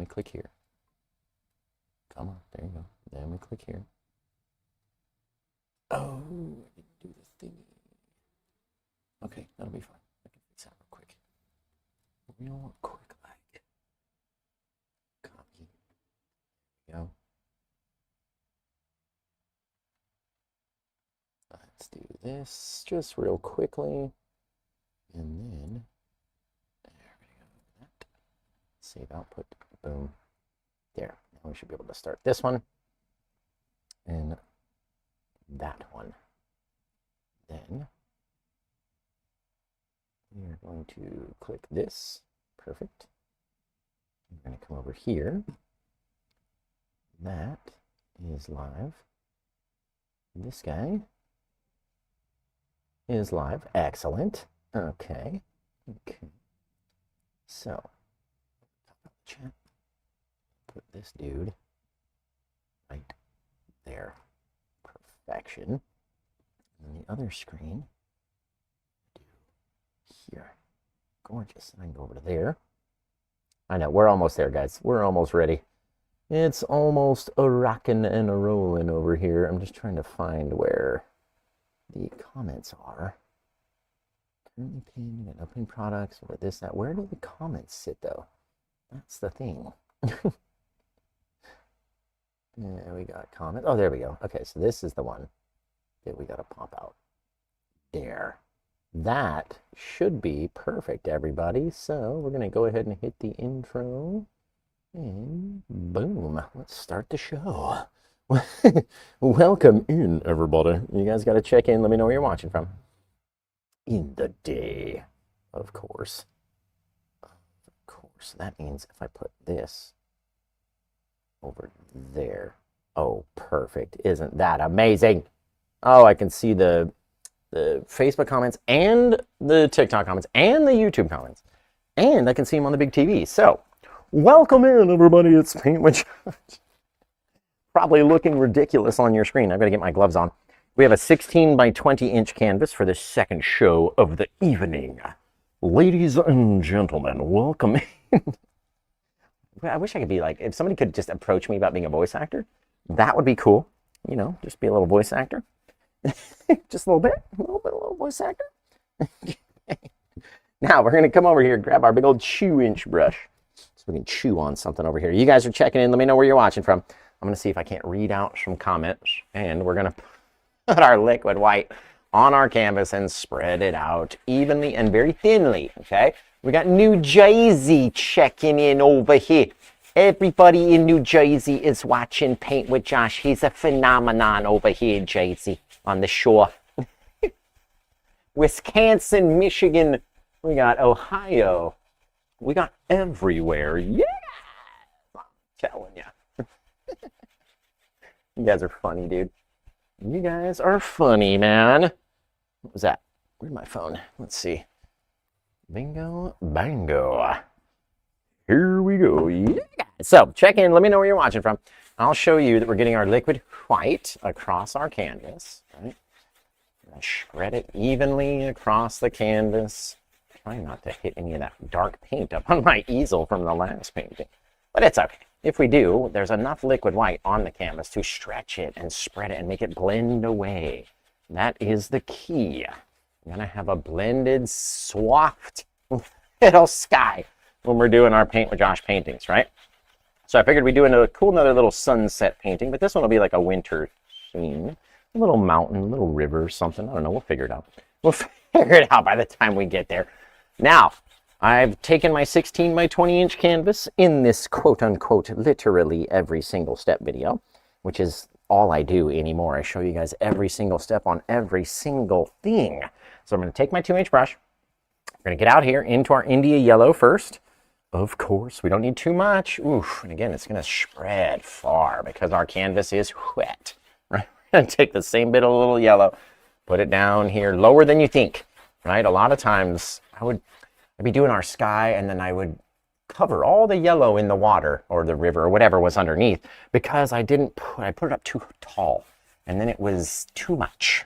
we click here. Come on, there you go. Then we click here. Oh, I didn't do the thingy. Okay, that'll be fine. I can fix that real quick. Real quick, like. Copy. There we go. Let's do this just real quickly. And then, there we go. That. Save output. Boom. There. Now we should be able to start this one. And that one. Then we are going to click this. Perfect. We're going to come over here. That is live. This guy is live. Excellent. Okay. Okay. So, chat. Put this dude right there. Perfection. And the other screen, do here. Gorgeous. And I can go over to there. I know, we're almost there, guys. We're almost ready. It's almost a rockin' and a rollin' over here. I'm just trying to find where the comments are. Currently pinned and opening products, or this, that. Where do the comments sit, though? That's the thing. Yeah, we got comments. Oh, there we go. Okay, so this is the one that we got to pop out. There. That should be perfect, everybody. So we're going to go ahead and hit the intro. And boom. Let's start the show. Welcome in, everybody. You guys got to check in. Let me know where you're watching from. In the day, of course. Of course. That means if I put this over there. Oh, perfect. Isn't that amazing? Oh, I can see the Facebook comments and the TikTok comments and the YouTube comments. And I can see them on the big TV. So, welcome in, everybody. It's PaintWithJosh. Probably looking ridiculous on your screen. I've got to get my gloves on. We have a 16 by 20 inch canvas for the second show of the evening. Ladies and gentlemen, welcome in. I wish I could be like, if somebody could just approach me about being a voice actor, that would be cool. You know, just be a little voice actor. Just a little voice actor. Now we're going to come over here and grab our big old chew inch brush so we can chew on something over here. You guys are checking in. Let me know where you're watching from. I'm going to see if I can't read out some comments, and we're going to put our liquid white on our canvas and spread it out evenly and very thinly, okay? We got New Jersey checking in over here. Everybody in New Jersey is watching Paint with Josh. He's a phenomenon over here in Jersey on the shore. Wisconsin, Michigan. We got Ohio. We got everywhere. Yeah! I'm telling you. You guys are funny, dude. You guys are funny, man. What was that? Where's my phone? Let's see. Bingo, bango. Here we go. Yeah. So check in. Let me know where you're watching from. I'll show you that we're getting our liquid white across our canvas. Right? Spread it evenly across the canvas. Trying not to hit any of that dark paint up on my easel from the last painting. But it's okay. If we do, there's enough liquid white on the canvas to stretch it and spread it and make it blend away. That is the key. We're going to have a blended, soft little sky when we're doing our Paint with Josh paintings, right? So I figured we'd do another cool, little sunset painting, but this one will be like a winter scene. A little mountain, a little river, something. I don't know. We'll figure it out. We'll figure it out by the time we get there. Now, I've taken my 16 by 20 inch canvas in this quote-unquote literally every single step video, which is all I do anymore. I show you guys every single step on every single thing. So I'm going to take my 2-inch brush. We're going to get out here into our India yellow first. Of course, we don't need too much. Oof, and again, it's going to spread far because our canvas is wet. Right? We're going to take the same bit of little yellow, put it down here lower than you think. Right? A lot of times I'd be doing our sky, and then I would cover all the yellow in the water or the river or whatever was underneath because I put it up too tall, and then it was too much.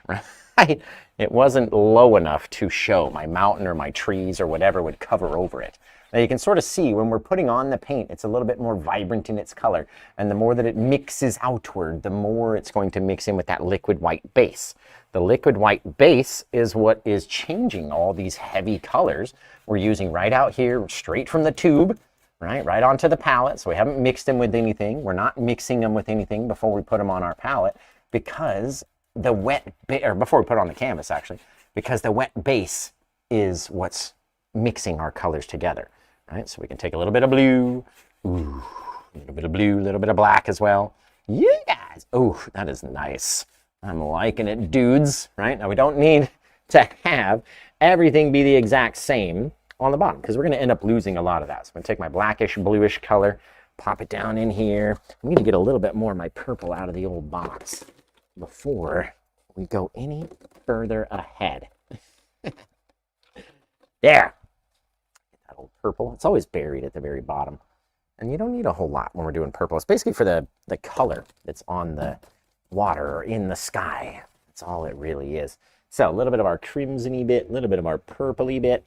Right? It wasn't low enough to show. My mountain or my trees or whatever would cover over it. Now you can sort of see when we're putting on the paint, it's a little bit more vibrant in its color. And the more that it mixes outward, the more it's going to mix in with that liquid white base. The liquid white base is what is changing all these heavy colors we're using right out here, straight from the tube, right onto the palette. So we haven't mixed them with anything. We're not mixing them with anything before we put them on our palette, because the wet, or before we put it on the canvas actually, because the wet base is what's mixing our colors together, right? So we can take a little bit of blue, ooh, a little bit of blue, a little bit of black as well. Yeah, guys. Oh, that is nice. I'm liking it, dudes, right? Now we don't need to have everything be the exact same on the bottom, because we're going to end up losing a lot of that. So I'm going to take my blackish, bluish color, pop it down in here. I'm going to get a little bit more of my purple out of the old box before we go any further ahead. There. That old purple. It's always buried at the very bottom. And you don't need a whole lot when we're doing purple. It's basically for the color that's on the water or in the sky. That's all it really is. So a little bit of our crimson-y bit, a little bit of our purple-y bit.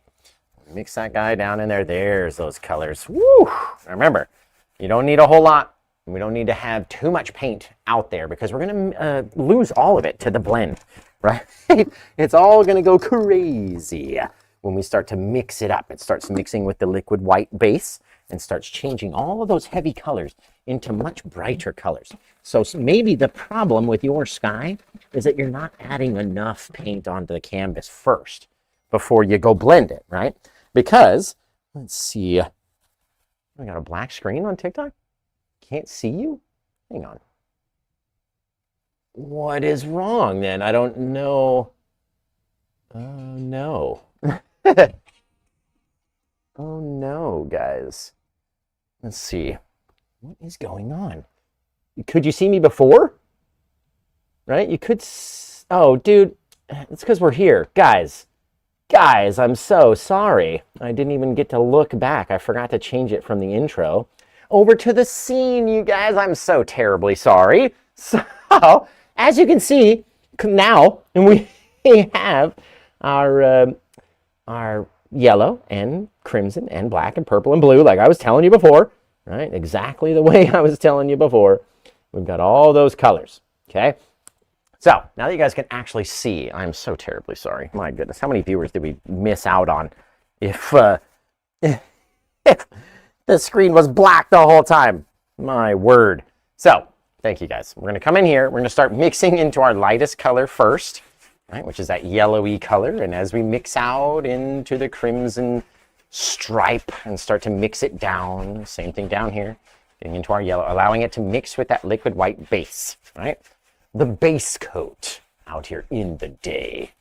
Mix that guy down in there. There's those colors. Woo! Remember, you don't need a whole lot. We don't need to have too much paint out there, because we're going to lose all of it to the blend, right? It's all going to go crazy when we start to mix it up. It starts mixing with the liquid white base and starts changing all of those heavy colors into much brighter colors. So maybe the problem with your sky is that you're not adding enough paint onto the canvas first before you go blend it, right? Because, let's see, I got a black screen on TikTok? Can't see you? Hang on. What is wrong then? I don't know. Oh, no. Oh, no, guys. Let's see. What is going on? Could you see me before? Right? You could... Oh, dude. It's because we're here. Guys, I'm so sorry. I didn't even get to look back. I forgot to change it from the intro over to the scene, you guys. I'm so terribly sorry. So, as you can see now, and we have our yellow and crimson and black and purple and blue, like I was telling you before, right? Exactly the way I was telling you before. We've got all those colors, okay? So now that you guys can actually see, I'm so terribly sorry. My goodness, how many viewers did we miss out on if the screen was black the whole time? My word. So thank you, guys. We're going to come in here. We're going to start mixing into our lightest color first, right, which is that yellowy color. And as we mix out into the crimson stripe and start to mix it down, same thing down here, getting into our yellow, allowing it to mix with that liquid white base, right? The base coat out here in the day.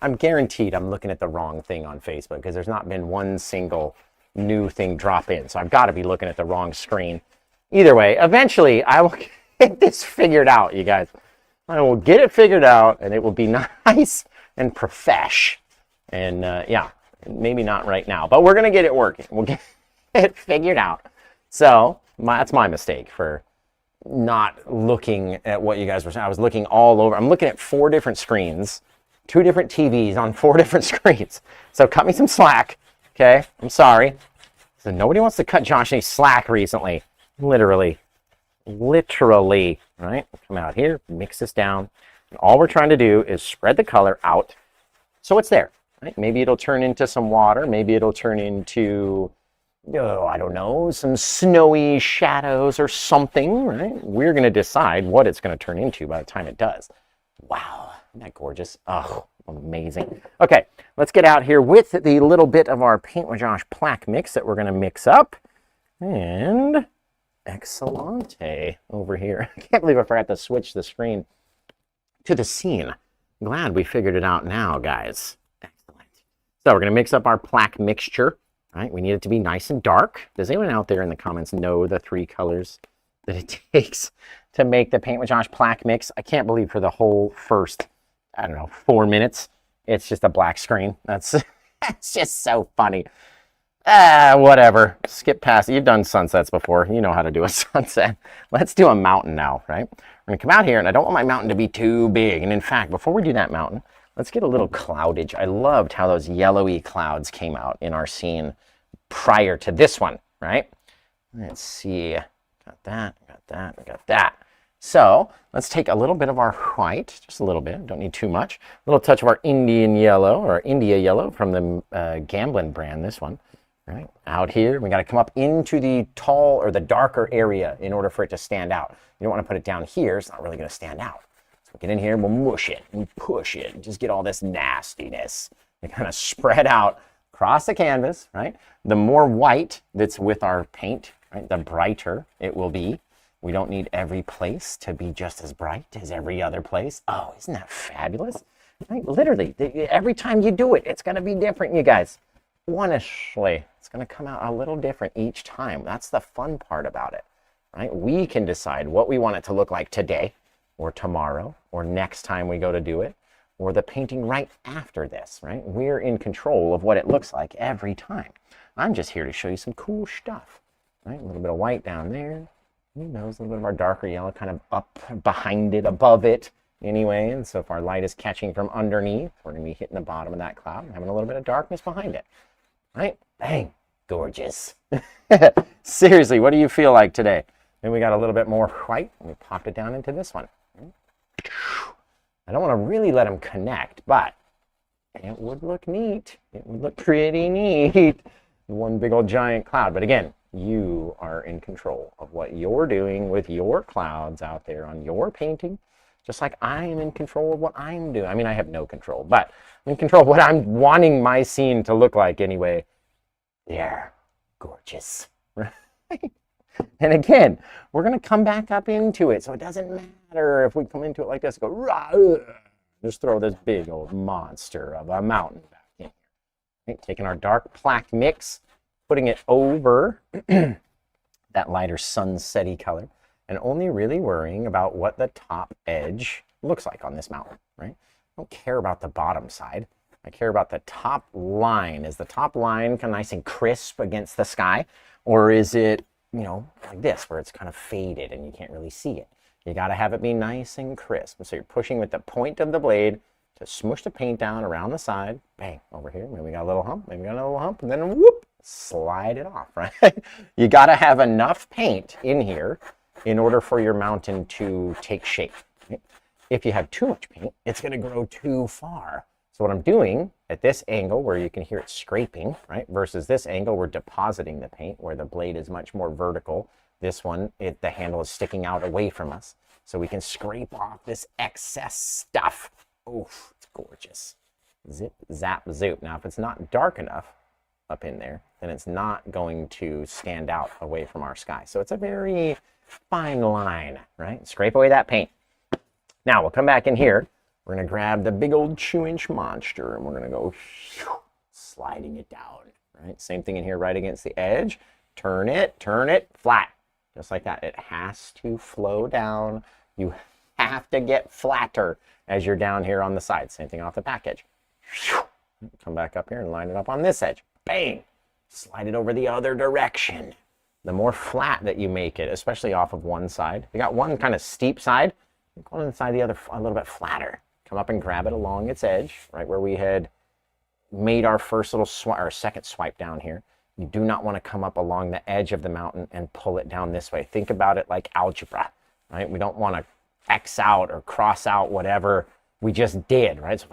I'm guaranteed I'm looking at the wrong thing on Facebook, because there's not been one single new thing drop in. So I've got to be looking at the wrong screen. Either way, eventually I will get this figured out, you guys. I will get it figured out, and it will be nice and profesh. And yeah, maybe not right now, but we're going to get it working. We'll get it figured out. So that's my mistake for not looking at what you guys were saying. I was looking all over. I'm looking at 4 different screens, 2 different TVs on 4 different screens. So cut me some slack, okay? I'm sorry. So nobody wants to cut Josh any slack recently. Literally, right? Come out here, mix this down. And all we're trying to do is spread the color out so it's there, right? Maybe it'll turn into some water. Maybe it'll turn into, oh, I don't know, some snowy shadows or something, right? We're going to decide what it's going to turn into by the time it does. Wow, isn't that gorgeous? Oh, amazing. Okay, let's get out here with the little bit of our PaintWithJosh plaque mix that we're going to mix up. And excellente over here. I can't believe I forgot to switch the screen to the scene. Glad we figured it out now, guys. Excellent. So we're going to mix up our plaque mixture. Right, we need it to be nice and dark. Does anyone out there in the comments know the 3 colors that it takes to make the PaintWithJosh plaque mix? I can't believe for the whole first, I don't know, 4 minutes, it's just a black screen. That's just so funny. Whatever. Skip past it. You've done sunsets before. You know how to do a sunset. Let's do a mountain now, right? We're going to come out here, and I don't want my mountain to be too big. And in fact, before we do that mountain, let's get a little cloudage. I loved how those yellowy clouds came out in our scene prior to this one, right? Let's see, got that, got that, got that. So let's take a little bit of our white, just a little bit, don't need too much. A little touch of our Indian yellow, or India yellow from the Gamblin brand, this one. Right, out here, we got to come up into the tall or the darker area in order for it to stand out. You don't want to put it down here, it's not really going to stand out. So we get in here, we'll mush it and push it and just get all this nastiness. And kind of spread out across the canvas, right? The more white that's with our paint, right, the brighter it will be. We don't need every place to be just as bright as every other place. Oh, isn't that fabulous? Right? Literally, every time you do it, it's going to be different, you guys. Honestly, it's going to come out a little different each time. That's the fun part about it, right? We can decide what we want it to look like today or tomorrow or next time we go to do it or the painting right after this, right? We're in control of what it looks like every time. I'm just here to show you some cool stuff, right? A little bit of white down there. You know, a little bit of our darker yellow kind of up behind it, above it anyway. And so if our light is catching from underneath, we're going to be hitting the bottom of that cloud and having a little bit of darkness behind it. Right? Bang. Gorgeous. Seriously, what do you feel like today? Then we got a little bit more white and we popped it down into this one. I don't want to really let them connect, but it would look neat. It would look pretty neat. One big old giant cloud. But again, you are in control of what you're doing with your clouds out there on your painting. Just like I am in control of what I'm doing. I mean, I have no control, but I'm in control of what I'm wanting my scene to look like anyway. They're gorgeous, right? And again, we're going to come back up into it, so it doesn't matter if we come into it like this, go, rah, just throw this big old monster of a mountain back in here. Right? Taking our dark plaque mix, putting it over that lighter sunsetty color, and only really worrying about what the top edge looks like on this mountain, right? I don't care about the bottom side. I care about the top line. Is the top line kind of nice and crisp against the sky? Or is it, you know, like this, where it's kind of faded and you can't really see it? You got to have it be nice and crisp. And so you're pushing with the point of the blade to smush the paint down around the side. Bang, over here. Maybe we got a little hump. Maybe we got a little hump. And then whoop, slide it off, right? You got to have enough paint in here in order for your mountain to take shape. Right? If you have too much paint, it's going to grow too far. So what I'm doing at this angle where you can hear it scraping, right, versus this angle, we're depositing the paint where the blade is much more vertical. This one, the handle is sticking out away from us. So we can scrape off this excess stuff. Oof, it's gorgeous. Zip, zap, zoop. Now, if it's not dark enough up in there, then it's not going to stand out away from our sky. So it's a very fine line, right? Scrape away that paint. Now, we'll come back in here. We're going to grab the big old 2-inch monster and we're going to go sliding it down, right? Same thing in here right against the edge. Turn it flat, just like that. It has to flow down. You have to get flatter as you're down here on the side. Same thing off the back edge. Come back up here and line it up on this edge. Bang! Slide it over the other direction. The more flat that you make it, especially off of one side. You got one kind of steep side, go on the side of the other a little bit flatter. Come up and grab it along its edge, right where we had made our first little swipe, or second swipe down here. You do not want to come up along the edge of the mountain and pull it down this way. Think about it like algebra, right? We don't want to X out or cross out whatever we just did, right? So if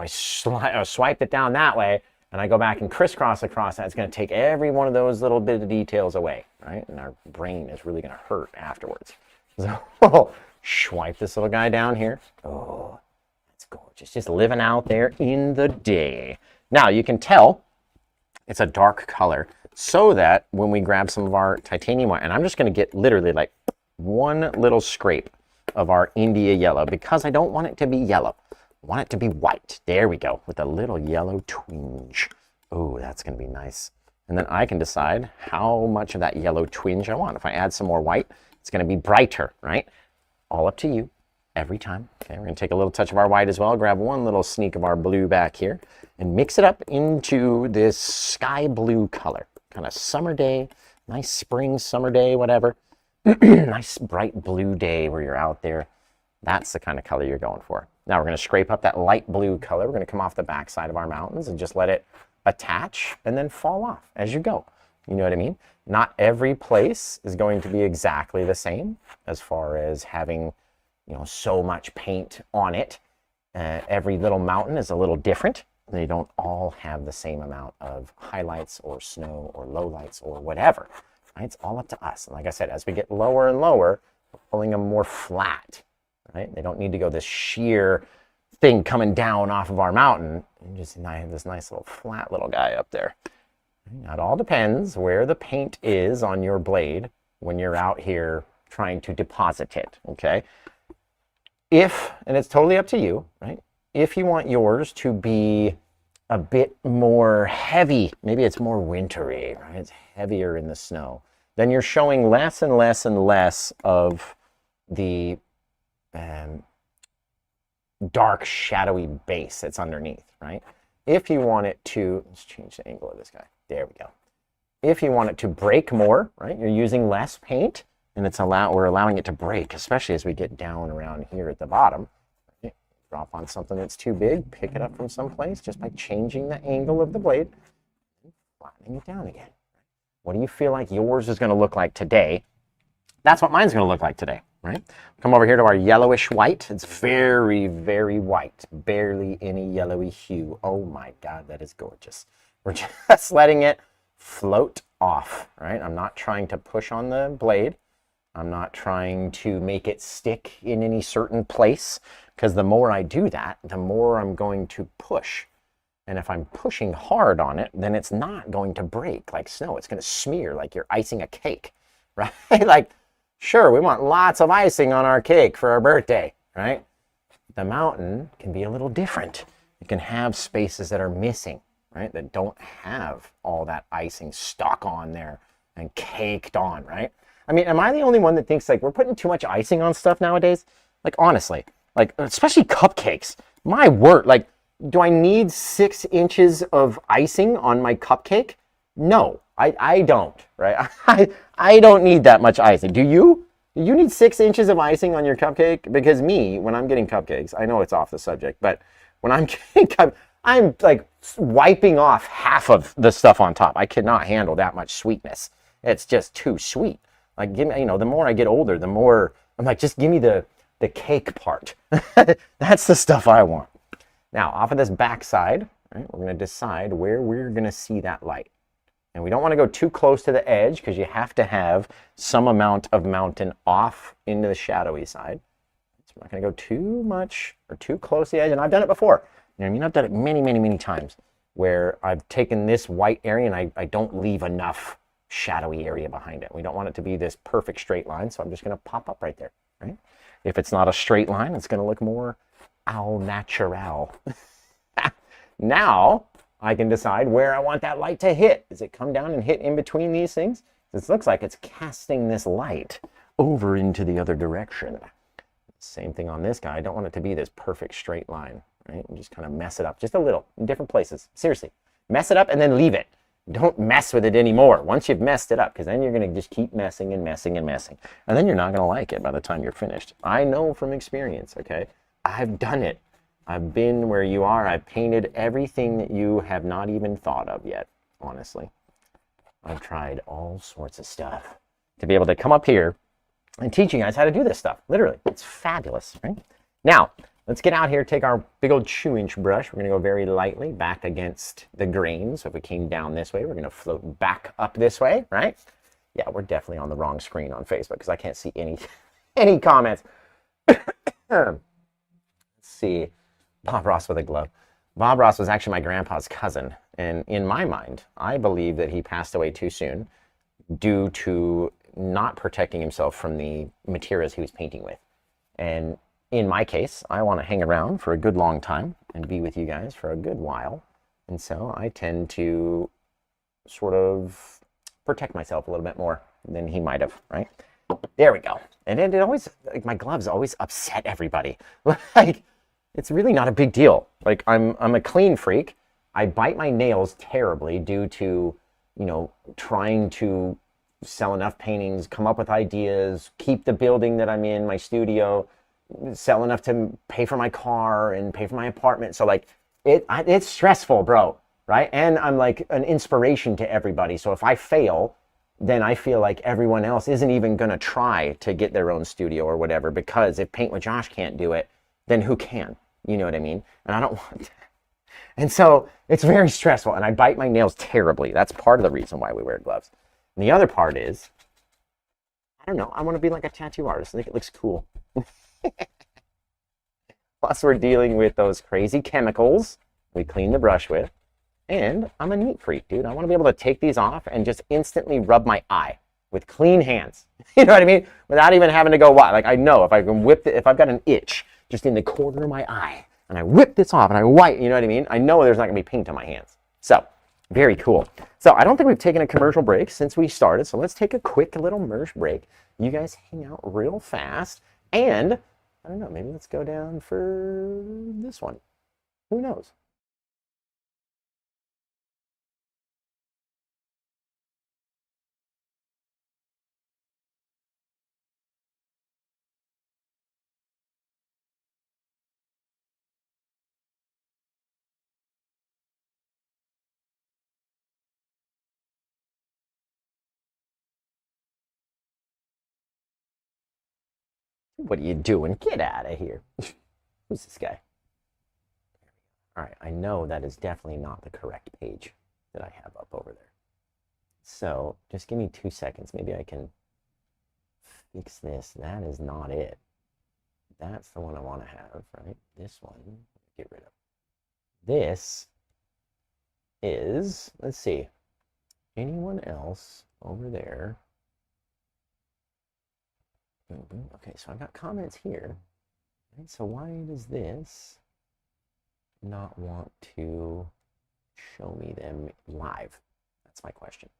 I swipe it down that way and I go back and crisscross across that, it's going to take every one of those little bit of details away, right? And our brain is really going to hurt afterwards. So swipe this little guy down here. Oh, that's gorgeous. Just living out there in the day. Now you can tell it's a dark color so that when we grab some of our titanium white, and I'm just going to get literally like one little scrape of our India yellow because I don't want it to be yellow. I want it to be white. There we go, with a little yellow twinge. Oh, that's going to be nice. And then I can decide how much of that yellow twinge I want. If I add some more white, it's going to be brighter, right? All up to you every time. Okay, we're going to take a little touch of our white as well, grab one little sneak of our blue back here, and mix it up into this sky blue color. Kind of summer day, nice spring, summer day, whatever. Nice bright blue day where you're out there. That's the kind of color you're going for. Now we're going to scrape up that light blue color. We're going to come off the back side of our mountains and just let it attach and then fall off as you go. You know what I mean? Not every place is going to be exactly the same as far as having, you know, so much paint on it. Every little mountain is a little different. They don't all have the same amount of highlights or snow or lowlights or whatever. Right? It's all up to us. And like I said, as we get lower and lower, we're pulling them more flat. Right? They don't need to go this sheer thing coming down off of our mountain. And just have this nice little flat little guy up there. Now, it all depends where the paint is on your blade when you're out here trying to deposit it. Okay. If, and it's totally up to you, right? If you want yours to be a bit more heavy, maybe it's more wintry, right? It's heavier in the snow, then you're showing less and less and less of the dark, shadowy base that's underneath, right? If you want it to, let's change the angle of this guy. There we go. If you want it to break more, right? You're using less paint, and we're allowing it to break, especially as we get down around here at the bottom. Right? Drop on something that's too big, pick it up from someplace just by changing the angle of the blade and flattening it down again. What do you feel like yours is going to look like today? That's what mine's going to look like today, right? Come over here to our yellowish white. It's very, very white, barely any yellowy hue. Oh my God, that is gorgeous. We're just letting it float off, right? I'm not trying to push on the blade. I'm not trying to make it stick in any certain place, because the more I do that, the more I'm going to push. And if I'm pushing hard on it, then it's not going to break like snow. It's going to smear like you're icing a cake, right? Like, sure, we want lots of icing on our cake for our birthday, right? The mountain can be a little different. It can have spaces that are missing, right? That don't have all that icing stuck on there and caked on, right? I mean, am I the only one that thinks like we're putting too much icing on stuff nowadays? Like, honestly, like, especially cupcakes. My word, like, do I need 6 inches of icing on my cupcake? No, I don't, right? I don't need that much icing. Do you? Do you need 6 inches of icing on your cupcake? Because me, when I'm getting cupcakes, I know it's off the subject, but when I'm getting cupcakes, I'm like wiping off half of the stuff on top. I cannot handle that much sweetness. It's just too sweet. Like, give me, you know, the more I get older, the more I'm like, just give me the cake part. That's the stuff I want. Now, off of this back side, right, we're going to decide where we're going to see that light. And we don't want to go too close to the edge, because you have to have some amount of mountain off into the shadowy side. So we're not going to go too much or too close to the edge. And I've done it before. You know what I mean? I've done it many, many, many times where I've taken this white area and I don't leave enough shadowy area behind it. We don't want it to be this perfect straight line, so I'm just going to pop up right there, right? If it's not a straight line, it's going to look more au natural. Now I can decide where I want that light to hit. Does it come down and hit in between these things? This looks like it's casting this light over into the other direction. Same thing on this guy. I don't want it to be this perfect straight line, right? And just kind of mess it up just a little in different places. Seriously, mess it up and then leave it. Don't mess with it anymore once you've messed it up, because then you're going to just keep messing and messing and messing. And then you're not going to like it by the time you're finished. I know from experience, okay? I've done it. I've been where you are. I've painted everything that you have not even thought of yet, honestly. I've tried all sorts of stuff to be able to come up here and teach you guys how to do this stuff. Literally, it's fabulous, right? Now, let's get out here, take our big old 2-inch brush. We're going to go very lightly back against the grain. So if we came down this way, we're going to float back up this way, right? Yeah, we're definitely on the wrong screen on Facebook because I can't see any comments. Let's see. BobRoss with a glove. BobRoss was actually my grandpa's cousin. And in my mind, I believe that he passed away too soon due to not protecting himself from the materials he was painting with. And in my case, I want to hang around for a good long time and be with you guys for a good while. And so I tend to sort of protect myself a little bit more than he might have, right? There we go. And it always, like, my gloves always upset everybody. Like, it's really not a big deal. Like, I'm a clean freak. I bite my nails terribly due to, you know, trying to sell enough paintings, come up with ideas, keep the building that I'm in, my studio, sell enough to pay for my car and pay for my apartment. So like, it's stressful, bro. right? And I'm like an inspiration to everybody. So if I fail, then I feel like everyone else isn't even going to try to get their own studio or whatever, because if Paint with Josh can't do it, then who can? You know what I mean? And I don't want that. And so it's very stressful, and I bite my nails terribly. That's part of the reason why we wear gloves. And the other part is, I don't know, I want to be like a tattoo artist. I think it looks cool. Plus we're dealing with those crazy chemicals we clean the brush with. And I'm a neat freak, dude. I want to be able to take these off and just instantly rub my eye with clean hands. You know what I mean? Without even having to go wipe. Like I know if I can whip it, if I've got an itch just in the corner of my eye, and I whip this off and I wipe, you know what I mean? I know there's not going to be paint on my hands. So, very cool. So, I don't think we've taken a commercial break since we started. So, let's take a quick little merch break. You guys hang out real fast. And, I don't know, maybe let's go down for this one. Who knows? What are you doing? Get out of here. Who's this guy? All right, I know that is definitely not the correct page that I have up over there. So just give me 2 seconds. Maybe I can fix this. That is not it. That's the one I want to have, right? This one, get rid of. This is, let's see, anyone else over there? Okay, so I've got comments here. Right, so why does this not want to show me them live? That's my question.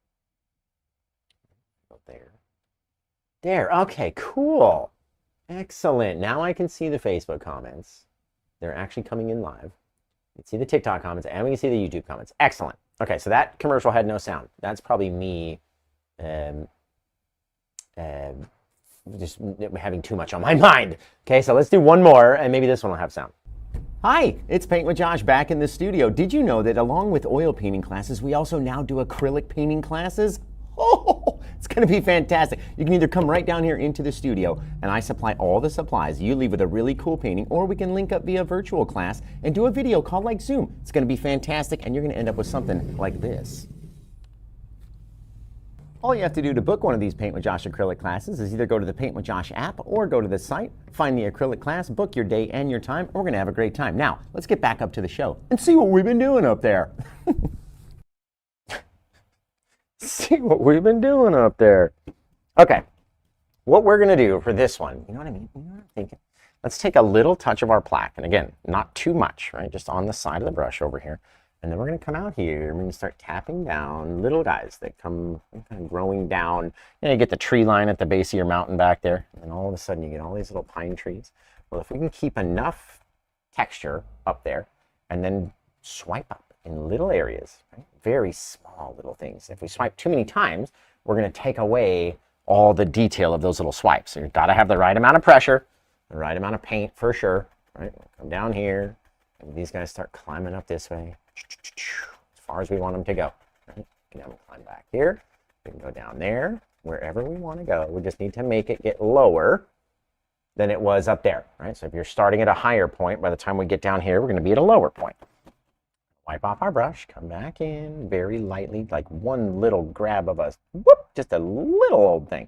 Go there. There, okay, cool. Excellent. Now I can see the Facebook comments. They're actually coming in live. You can see the TikTok comments, and we can see the YouTube comments. Excellent. Okay, so that commercial had no sound. That's probably me just having too much on my mind. Okay, so let's do one more, and maybe this one will have sound. Hi, it's Paint with Josh back in the studio. Did you know that along with oil painting classes, we also now do acrylic painting classes? Oh, it's going to be fantastic. You can either come right down here into the studio, and I supply all the supplies. You leave with a really cool painting, or we can link up via virtual class and do a video call like Zoom. It's going to be fantastic, and you're going to end up with something like this. All you have to do to book one of these Paint with Josh acrylic classes is either go to the Paint with Josh app or go to the site, find the acrylic class, book your day and your time, and we're going to have a great time. Now, let's get back up to the show and see what we've been doing up there. See what we've been doing up there. Okay, what we're going to do for this one, you know what I mean? You know what I'm thinking? Let's take a little touch of our plaque, and again, not too much, right? Just on the side of the brush over here. And then we're going to come out here and we're going to start tapping down little guys that come kind of growing down. You know, you get the tree line at the base of your mountain back there, and all of a sudden you get all these little pine trees. Well, if we can keep enough texture up there and then swipe up in little areas, right? Very small little things. If we swipe too many times, we're going to take away all the detail of those little swipes. So you've got to have the right amount of pressure, the right amount of paint for sure, right? Come down here, and these guys start climbing up this way. As far as we want them to go. Right? We can have them climb back here. We can go down there, wherever we want to go. We just need to make it get lower than it was up there. Right? So if you're starting at a higher point, by the time we get down here, we're going to be at a lower point. Wipe off our brush, come back in very lightly, like one little grab of a, whoop, just a little old thing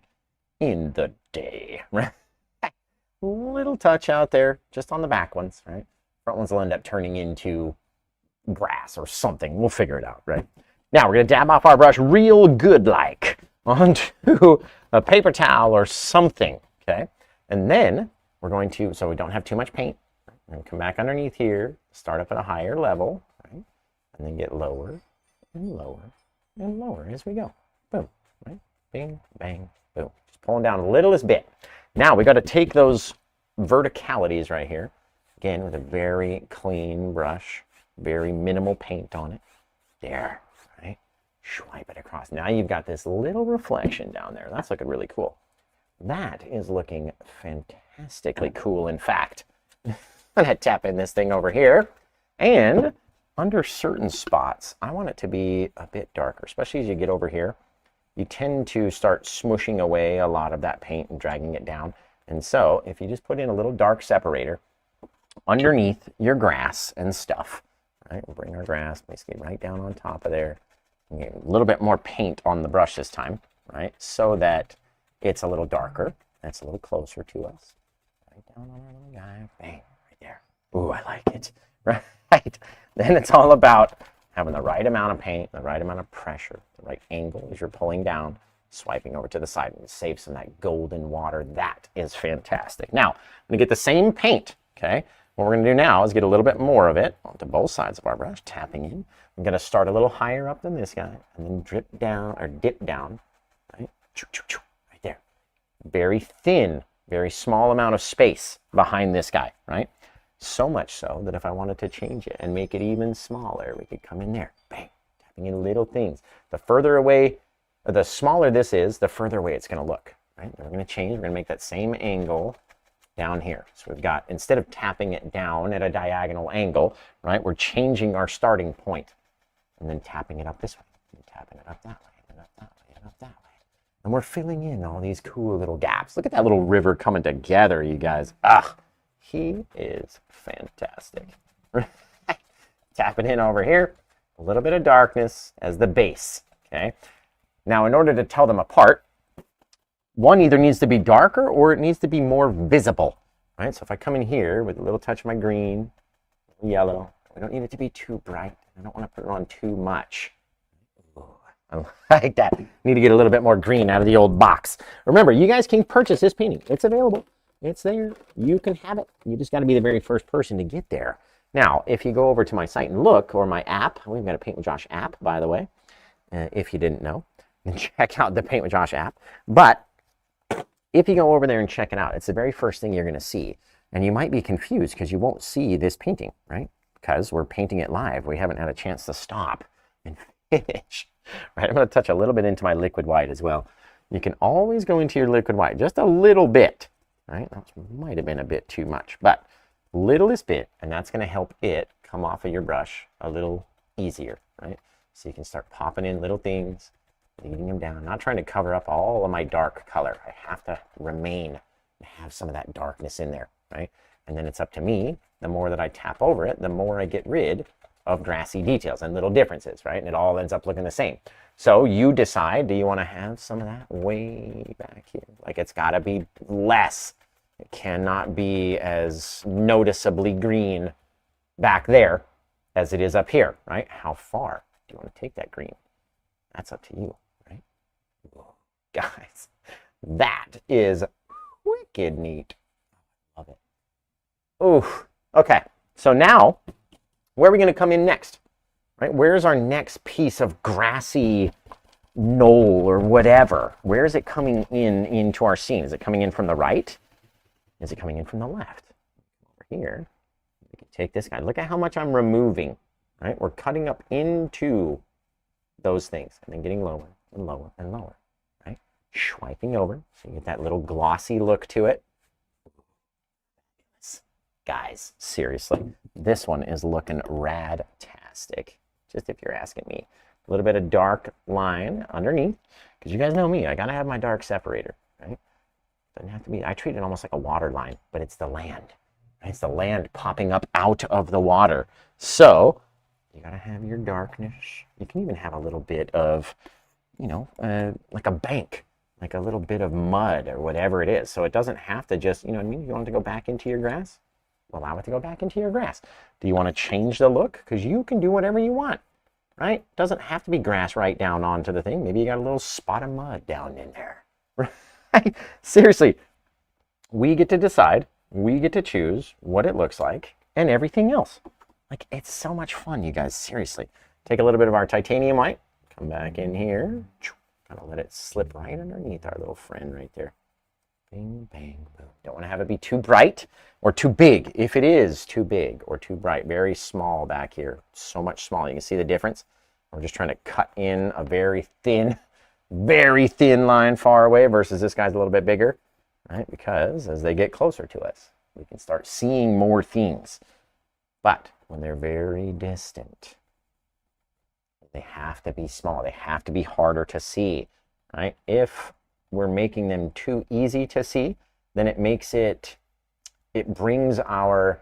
in the day. Right? Little touch out there, just on the back ones. Right? Front ones will end up turning into grass or something. We'll figure it out, right? Now we're going to dab off our brush real good like onto a paper towel or something, okay? And then we're going to, so we don't have too much paint, we're going to come back underneath here, start up at a higher level, right? And then get lower and lower and lower as we go. Boom, right? Bing, bang, boom. Just pulling down the littlest bit. Now we got to take those verticalities right here, again with a very clean brush. Very minimal paint on it. There, right? Swipe it across. Now you've got this little reflection down there. That's looking really cool. That is looking fantastically cool, in fact. I'm going to tap in this thing over here. And under certain spots, I want it to be a bit darker, especially as you get over here. You tend to start smushing away a lot of that paint and dragging it down. And so if you just put in a little dark separator underneath your grass and stuff, right? We'll bring our grass basically right down on top of there. And get a little bit more paint on the brush this time, right? So that it's a little darker. That's a little closer to us. Right down on our little guy. Bang, right there. Ooh, I like it. Right. Then it's all about having the right amount of paint, the right amount of pressure, the right angle as you're pulling down, swiping over to the side and save some of that golden water. That is fantastic. Now, I'm going to get the same paint, okay? What we're going to do now is get a little bit more of it onto both sides of our brush, tapping in. I'm going to start a little higher up than this guy and then drip down or dip down, right? Right there. Very thin, very small amount of space behind this guy, right? So much so that if I wanted to change it and make it even smaller, we could come in there, bang, tapping in little things. The further away, or the smaller this is, the further away it's going to look, right? We're going to change, we're going to make that same angle down here. So we've got, instead of tapping it down at a diagonal angle, right, we're changing our starting point and then tapping it up this way, and tapping it up that way, and up that way, and up that way. And we're filling in all these cool little gaps. Look at that little river coming together, you guys. Ah, he is fantastic. Tapping in over here, a little bit of darkness as the base, okay? Now, in order to tell them apart, one either needs to be darker or it needs to be more visible, right? So if I come in here with a little touch of my green, yellow, we don't need it to be too bright. I don't want to put it on too much. Ooh, I like that. Need to get a little bit more green out of the old box. Remember, you guys can purchase this painting. It's available. It's there. You can have it. You just got to be the very first person to get there. Now, if you go over to my site and look, or my app, we've got a PaintWithJosh app, by the way, if you didn't know, and check out the PaintWithJosh app. But if you go over there and check it out, it's the very first thing you're going to see. And you might be confused because you won't see this painting, right? Because we're painting it live. We haven't had a chance to stop and finish. Right? I'm going to touch a little bit into my liquid white as well. You can always go into your liquid white just a little bit. Right? That might have been a bit too much, but littlest bit, and that's going to help it come off of your brush a little easier, right? So you can start popping in little things, leading them down. I'm not trying to cover up all of my dark color. I have to remain and have some of that darkness in there, right? And then it's up to me. The more that I tap over it, the more I get rid of grassy details and little differences, right? And it all ends up looking the same. So you decide, do you want to have some of that way back here? Like it's got to be less. It cannot be as noticeably green back there as it is up here, right? How far do you want to take that green? That's up to you, right? Whoa, guys, that is wicked neat. Love it. Ooh, okay. So now, where are we going to come in next? Right? Where's our next piece of grassy knoll or whatever? Where is it coming in into our scene? Is it coming in from the right? Is it coming in from the left? Over here, we can take this guy. Look at how much I'm removing. Right? We're cutting up into those things and then getting lower and lower and lower. Right? Swiping over so you get that little glossy look to it. Guys, seriously, this one is looking rad-tastic. Just if you're asking me. A little bit of dark line underneath, because you guys know me, I gotta have my dark separator, right? Doesn't have to be, I treat it almost like a water line, but it's the land. Right? It's the land popping up out of the water. So, you gotta have your darkness. You can even have a little bit of, you know, like a bank, like a little bit of mud or whatever it is. So it doesn't have to just, you know what I mean? You want it to go back into your grass? Allow it to go back into your grass. Do you want to change the look? Because you can do whatever you want, right? Doesn't have to be grass right down onto the thing. Maybe you got a little spot of mud down in there. Right? Seriously, we get to decide, we get to choose what it looks like and everything else. Like, it's so much fun, you guys, seriously. Take a little bit of our titanium white, come back in here, kind of let it slip right underneath our little friend right there. Bing, bang, boom. Don't want to have it be too bright or too big. If it is too big or too bright, very small back here, so much smaller. You can see the difference. We're just trying to cut in a very thin line far away versus this guy's a little bit bigger, right? Because as they get closer to us, we can start seeing more things. But when they're very distant. They have to be small. They have to be harder to see, right? If we're making them too easy to see, then it makes it brings our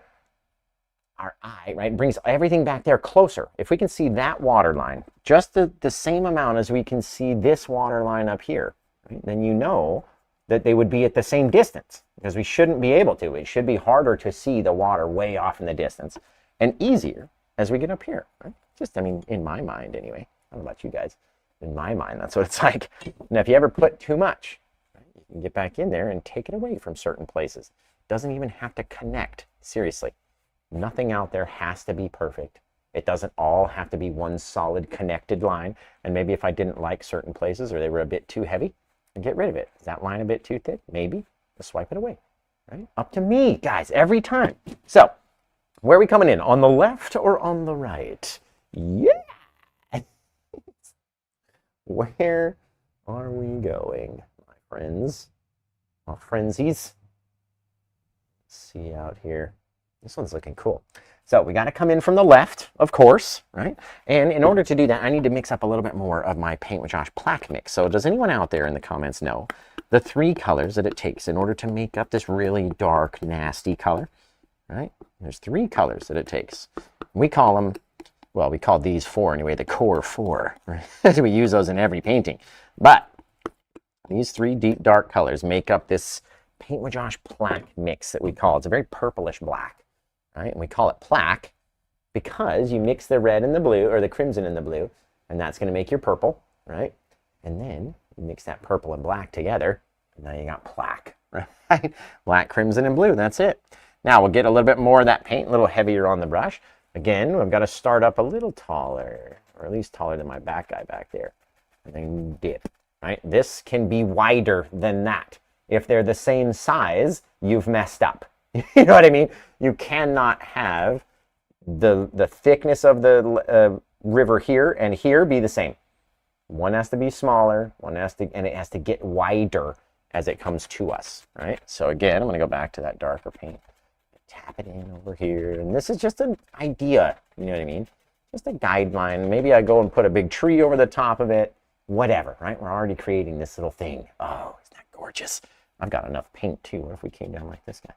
eye, right? It brings everything back there closer. If we can see that water line, just the same amount as we can see this water line up here, right? Then you know that they would be at the same distance, because we shouldn't be able to. It should be harder to see the water way off in the distance and easier as we get up here, right? Just, I mean, in my mind anyway. I don't know about you guys. In my mind, that's what it's like. Now, if you ever put too much, right, you can get back in there and take it away from certain places. It doesn't even have to connect. Seriously. Nothing out there has to be perfect. It doesn't all have to be one solid connected line. And maybe if I didn't like certain places or they were a bit too heavy, I'd get rid of it. Is that line a bit too thick? Maybe. Just swipe it away. Right? Up to me, guys, every time. So, where are we coming in? On the left or on the right? Yeah! Where are we going, my friends? My frenzies. Let's see out here. This one's looking cool. So we got to come in from the left, of course, right? And in order to do that, I need to mix up a little bit more of my Paint with Josh plaque mix. So does anyone out there in the comments know the 3 colors that it takes in order to make up this really dark, nasty color, right? There's 3 colors that it takes. We call them, well, we call these 4 anyway, the core 4, right? We use those in every painting. But these 3 deep, dark colors make up this Paint with Josh plaque mix that we call. It's a very purplish black. Right? And we call it plaque because you mix the red and the blue, or the crimson and the blue, and that's going to make your purple, right? And then you mix that purple and black together, and now you got plaque, right? Black, crimson, and blue, that's it. Now we'll get a little bit more of that paint, a little heavier on the brush. Again, I've got to start up a little taller, or at least taller than my back guy back there, and then dip, right? This can be wider than that. If they're the same size, you've messed up. You know what I mean? You cannot have the thickness of the river here and here be the same. One has to be smaller, one has to, and it has to get wider as it comes to us, right? So again, I'm going to go back to that darker paint. Tap it in over here, and this is just an idea, you know what I mean? Just a guideline. Maybe I go and put a big tree over the top of it, whatever, right? We're already creating this little thing. Oh, isn't that gorgeous? I've got enough paint too. What if we came down like this guy?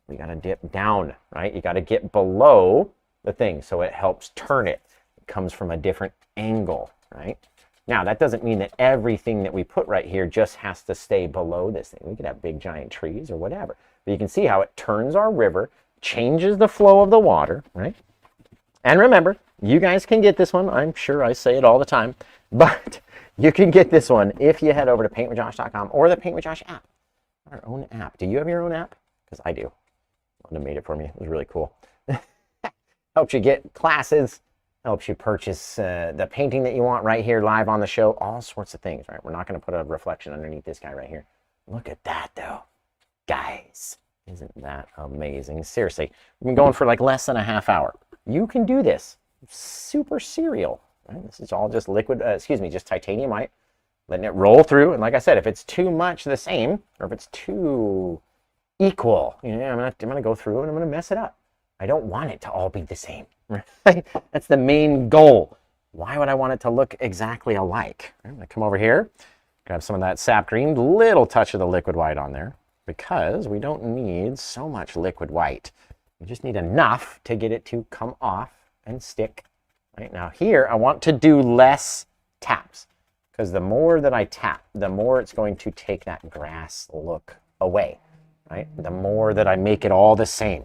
We got to dip down, right? You got to get below the thing so it helps turn it. It comes from a different angle, right? Now, that doesn't mean that everything that we put right here just has to stay below this thing. We could have big giant trees or whatever. But you can see how it turns our river, changes the flow of the water, right? And remember, you guys can get this one. I'm sure I say it all the time, but you can get this one if you head over to PaintWithJosh.com or the Paint with Josh app. Our own app. Do you have your own app? Because I do. One made it for me. It was really cool. Helps you get classes, helps you purchase the painting that you want right here live on the show, all sorts of things, right? We're not going to put a reflection underneath this guy right here. Look at that, though. Guys, isn't that amazing? Seriously, we've been going for like less than a half hour. You can do this. Super serial, right? This is all just liquid, just titanium white, letting it roll through. And like I said, if it's too much the same, or if it's too equal, you know, I'm gonna go through and I'm gonna mess it up. I don't want it to all be the same, right? That's the main goal. Why would I want it to look exactly alike? I'm gonna come over here, grab some of that sap green, little touch of the liquid white on there, because we don't need so much liquid white. We just need enough to get it to come off and stick. Right now here, I want to do less taps, because the more that I tap, the more it's going to take that grass look away. Right? The more that I make it all the same,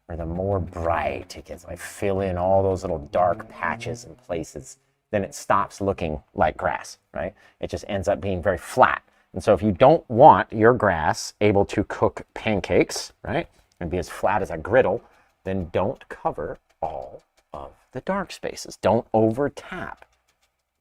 or the more bright it gets, I fill in all those little dark patches and places, then it stops looking like grass, right? It just ends up being very flat. And so if you don't want your grass able to cook pancakes, right, and be as flat as a griddle, then don't cover all of the dark spaces. Don't over tap.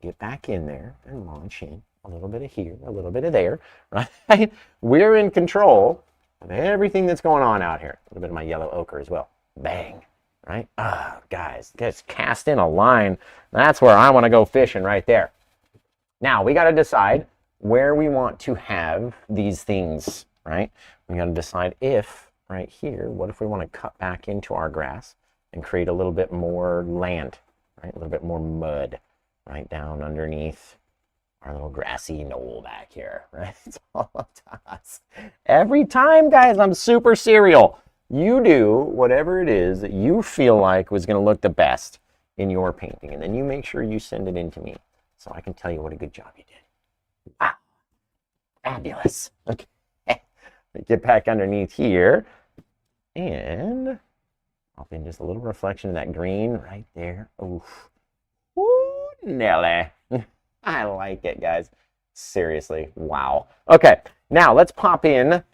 Get back in there and launch in a little bit of here, a little bit of there, right? We're in control of everything that's going on out here. A little bit of my yellow ochre as well. Bang, right? Ah, guys, just cast in a line. That's where I want to go fishing right there. Now, we got to decide where we want to have these things, right? We got to decide if, right here, what if we want to cut back into our grass and create a little bit more land, right? A little bit more mud right down underneath our little grassy knoll back here, right? It's all up to us. Every time, guys, I'm super serial. You do whatever it is that you feel like was going to look the best in your painting, and then you make sure you send it in to me so I can tell you what a good job you did. Wow. Fabulous. Okay. Get back underneath here, and I'll pin just a little reflection of that green right there. Oof. Woo, Nelly. I like it, guys. Seriously, wow. Okay, now let's pop in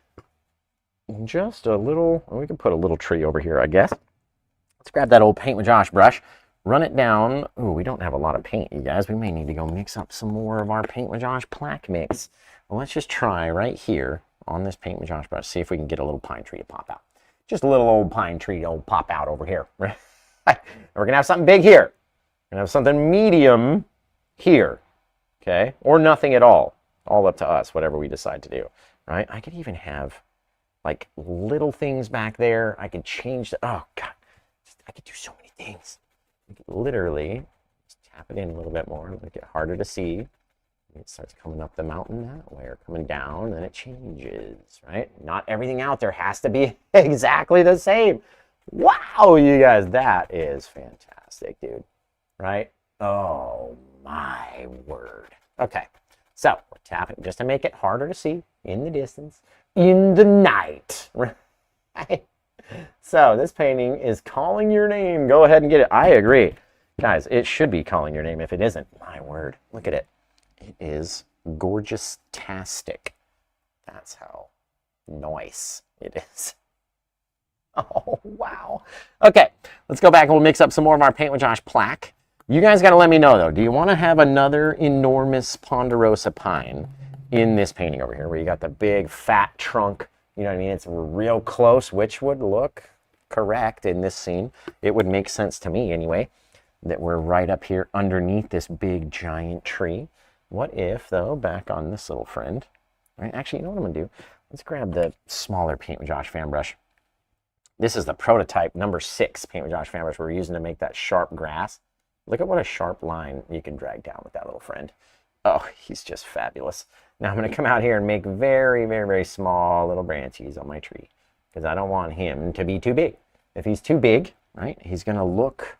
just a little, we can put a little tree over here, I guess. Let's grab that old Paint with Josh brush, run it down. Ooh, we don't have a lot of paint, you guys. We may need to go mix up some more of our Paint with Josh plaque mix. Well, let's just try right here on this Paint with Josh brush, see if we can get a little pine tree to pop out. Just a little old pine tree to pop out over here. We're gonna have something big here. We're gonna have something medium here. Okay, or nothing at all up to us, whatever we decide to do, right? I could even have like little things back there. I could change the, oh God, I could do so many things. I could literally just tap it in a little bit more, make it harder to see. It starts coming up the mountain that way, or coming down, and then it changes, right? Not everything out there has to be exactly the same. Wow, you guys, that is fantastic, dude, right? Oh, my word. Okay, so we're tapping just to make it harder to see in the distance, in the night, right? So this painting is calling your name. Go ahead and get it. I agree. Guys, it should be calling your name if it isn't. My word, look at it. It is gorgeous-tastic. That's how nice it is. Oh, wow. Okay, let's go back and we'll mix up some more of our Paint with Josh plaque. You guys got to let me know, though. Do you want to have another enormous ponderosa pine in this painting over here, where you got the big, fat trunk? You know what I mean? It's real close, which would look correct in this scene. It would make sense to me, anyway, that we're right up here underneath this big, giant tree. What if, though, back on this little friend, right? Actually, you know what I'm going to do? Let's grab the smaller Paint with Josh fan brush. This is the prototype number 6 Paint with Josh fan brush we're using to make that sharp grass. Look at what a sharp line you can drag down with that little friend. Oh, he's just fabulous. Now I'm going to come out here and make very, very, very small little branches on my tree, because I don't want him to be too big. If he's too big, right, he's going to look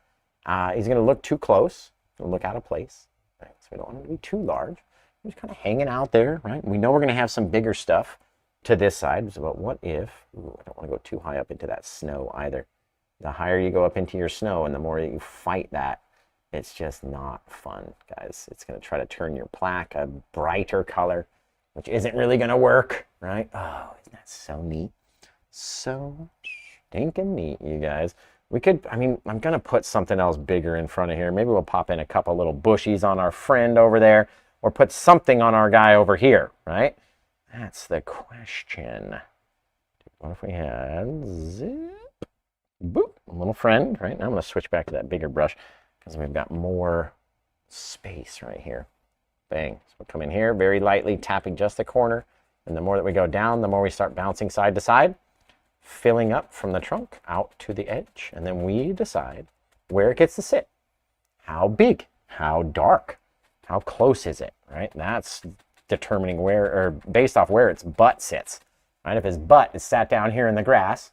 too close. He'll look out of place. Right? So we don't want him to be too large. He's kind of hanging out there, right? We know we're going to have some bigger stuff to this side. So, but what if? Ooh, I don't want to go too high up into that snow either. The higher you go up into your snow, and the more that you fight that, it's just not fun, guys. It's going to try to turn your plaque a brighter color, which isn't really going to work, right? Oh, isn't that so neat? So stinking neat, you guys. We could, I mean, I'm going to put something else bigger in front of here. Maybe we'll pop in a couple little bushies on our friend over there, or put something on our guy over here, right? That's the question. What if we had zip, boop, a little friend, right? Now I'm going to switch back to that bigger brush, because we've got more space right here. Bang. So we'll come in here very lightly, tapping just the corner. And the more that we go down, the more we start bouncing side to side, filling up from the trunk out to the edge. And then we decide where it gets to sit. How big? How dark? How close is it, right? That's determining where, or based off where its butt sits, right? If his butt is sat down here in the grass,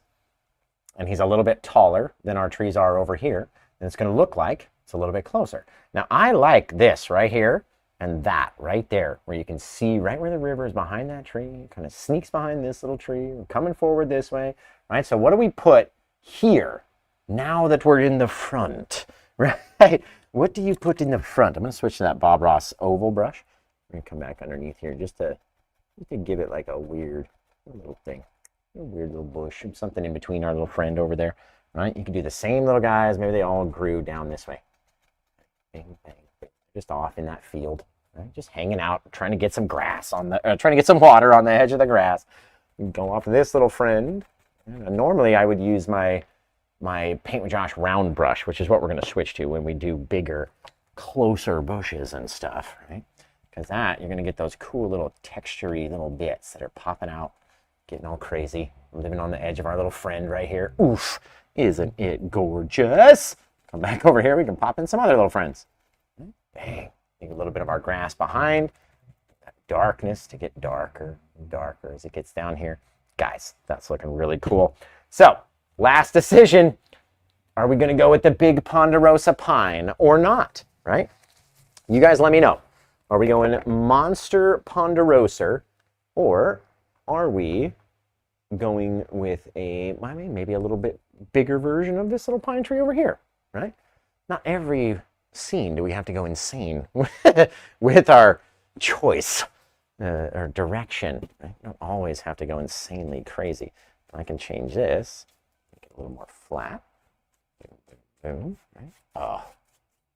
and he's a little bit taller than our trees are over here, then it's going to look like it's a little bit closer. Now, I like this right here and that right there, where you can see right where the river is behind that tree, kind of sneaks behind this little tree, coming forward this way, right? So what do we put here now that we're in the front, right? What do you put in the front? I'm going to switch to that BobRoss oval brush. I'm going to come back underneath here just to give it like a weird little thing, a weird little bush, something in between our little friend over there. Right? You can do the same little guys. Maybe they all grew down this way. Bang, bang. Just off in that field. Right? Just hanging out, trying to get some grass on the, trying to get some water on the edge of the grass. Go off this little friend. Normally I would use my Paint with Josh round brush, which is what we're going to switch to when we do bigger, closer bushes and stuff, right? Because that, you're going to get those cool little textury little bits that are popping out, getting all crazy. living on the edge of our little friend right here. Oof, isn't it gorgeous? Come back over here, we can pop in some other little friends. Bang, leave a little bit of our grass behind. That darkness to get darker and darker as it gets down here. Guys, that's looking really cool. So, last decision. Are we gonna go with the big Ponderosa pine or not, right? You guys let me know. Are we going Monster Ponderosa, or are we going with a, I mean, maybe a little bit bigger version of this little pine tree over here, right? Not every scene do we have to go insane with our choice or direction. Right? We don't always have to go insanely crazy. I can change this, make it a little more flat. Boom, right? Oh,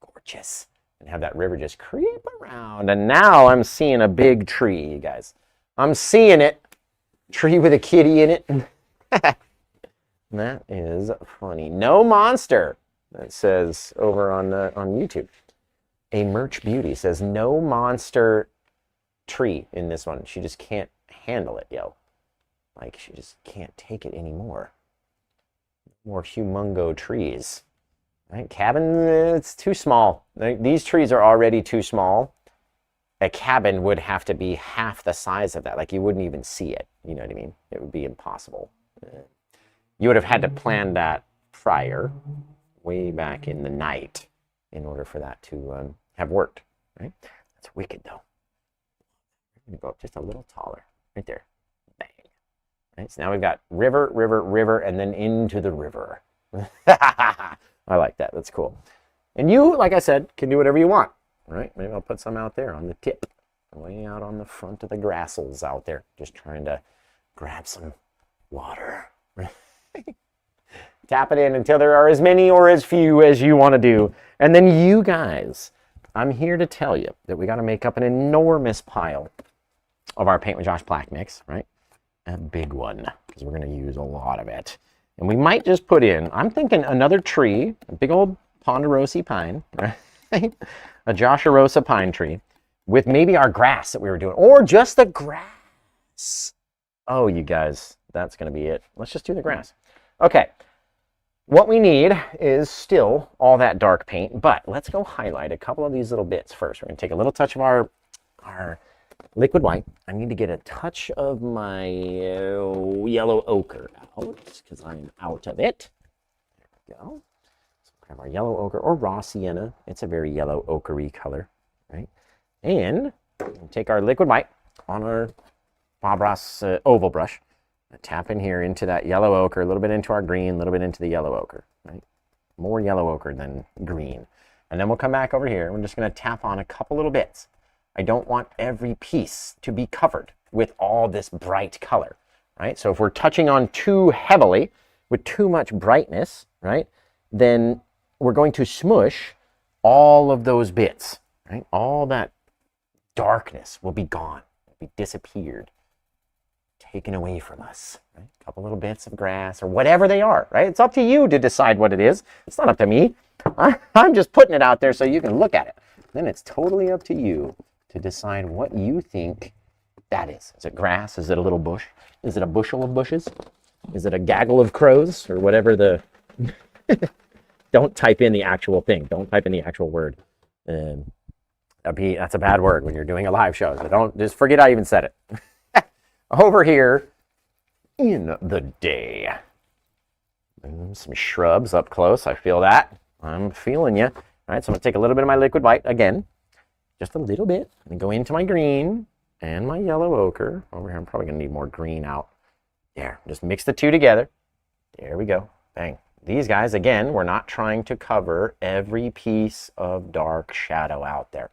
gorgeous. And have that river just creep around. And now I'm seeing a big tree, you guys. I'm seeing it. Tree with a kitty in it. That is funny. No monster. That says over on YouTube. A Merch Beauty says no monster tree in this one. She just can't handle it, yo. Like, she just can't take it anymore. More humongo trees. Right, cabin, it's too small. These trees are already too small. A cabin would have to be half the size of that. Like, you wouldn't even see it. You know what I mean? It would be impossible. You would have had to plan that prior, way back in the night, in order for that to have worked. Right? That's wicked, though. I'm going to go up just a little taller. Right there. Bang. Right, so now we've got river, river, river, and then into the river. I like that. That's cool. And you, like I said, can do whatever you want, right? Maybe I'll put some out there on the tip, way out on the front of the grassels out there, just trying to grab some water. Tap it in until there are as many or as few as you want to do. And then you guys, I'm here to tell you that we got to make up an enormous pile of our Paint with Josh black mix, right? A big one, because we're going to use a lot of it. And we might just put in, I'm thinking another tree, a big old Ponderosa pine, right? A Josharosa pine tree, with maybe our grass that we were doing, or just the grass. Oh, you guys, that's going to be it. Let's just do the grass. Okay, what we need is still all that dark paint, but let's go highlight a couple of these little bits first. We're going to take a little touch of our liquid white. I need to get a touch of my yellow ochre out because I'm out of it. There we go. So grab our yellow ochre or raw sienna. It's a very yellow ochre-y color, right? And take our liquid white on our BobRoss oval brush. Tap in here into that yellow ochre, a little bit into our green, a little bit into the yellow ochre, right? More yellow ochre than green. And then we'll come back over here. We're just going to tap on a couple little bits. I don't want every piece to be covered with all this bright color, right? So if we're touching on too heavily with too much brightness, right, then we're going to smush all of those bits, right? All that darkness will be gone, will be disappeared, taken away from us, right? A couple little bits of grass or whatever they are, right? It's up to you to decide what it is. It's not up to me. I'm just putting it out there so you can look at it. Then it's totally up to you to decide what you think that is. Is it grass? Is it a little bush? Is it a bushel of bushes? Is it a gaggle of crows? Or whatever the... Don't type in the actual thing. Don't type in the actual word. That's a bad word when you're doing a live show. So don't, just forget I even said it. Over here in the day. Some shrubs up close. I feel that. I'm feeling you. All right, so I'm going to take a little bit of my liquid white again. Just a little bit. I'm going to go into my green and my yellow ochre. Over here, I'm probably going to need more green out. There, just mix the two together. There we go. Bang. These guys, again, we're not trying to cover every piece of dark shadow out there.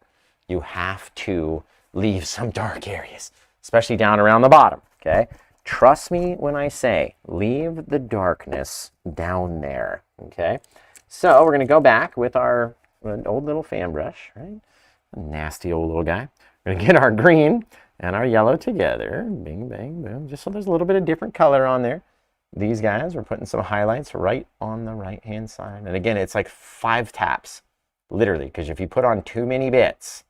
You have to leave some dark areas, especially down around the bottom, okay? Trust me when I say leave the darkness down there, okay? So we're going to go back with our old little fan brush, right? A nasty old little guy. We're going to get our green and our yellow together. Bing, bang, boom. Just so there's a little bit of different color on there. These guys, we're putting some highlights right on the right-hand side. And again, it's like 5 taps, literally, because if you put on too many bits,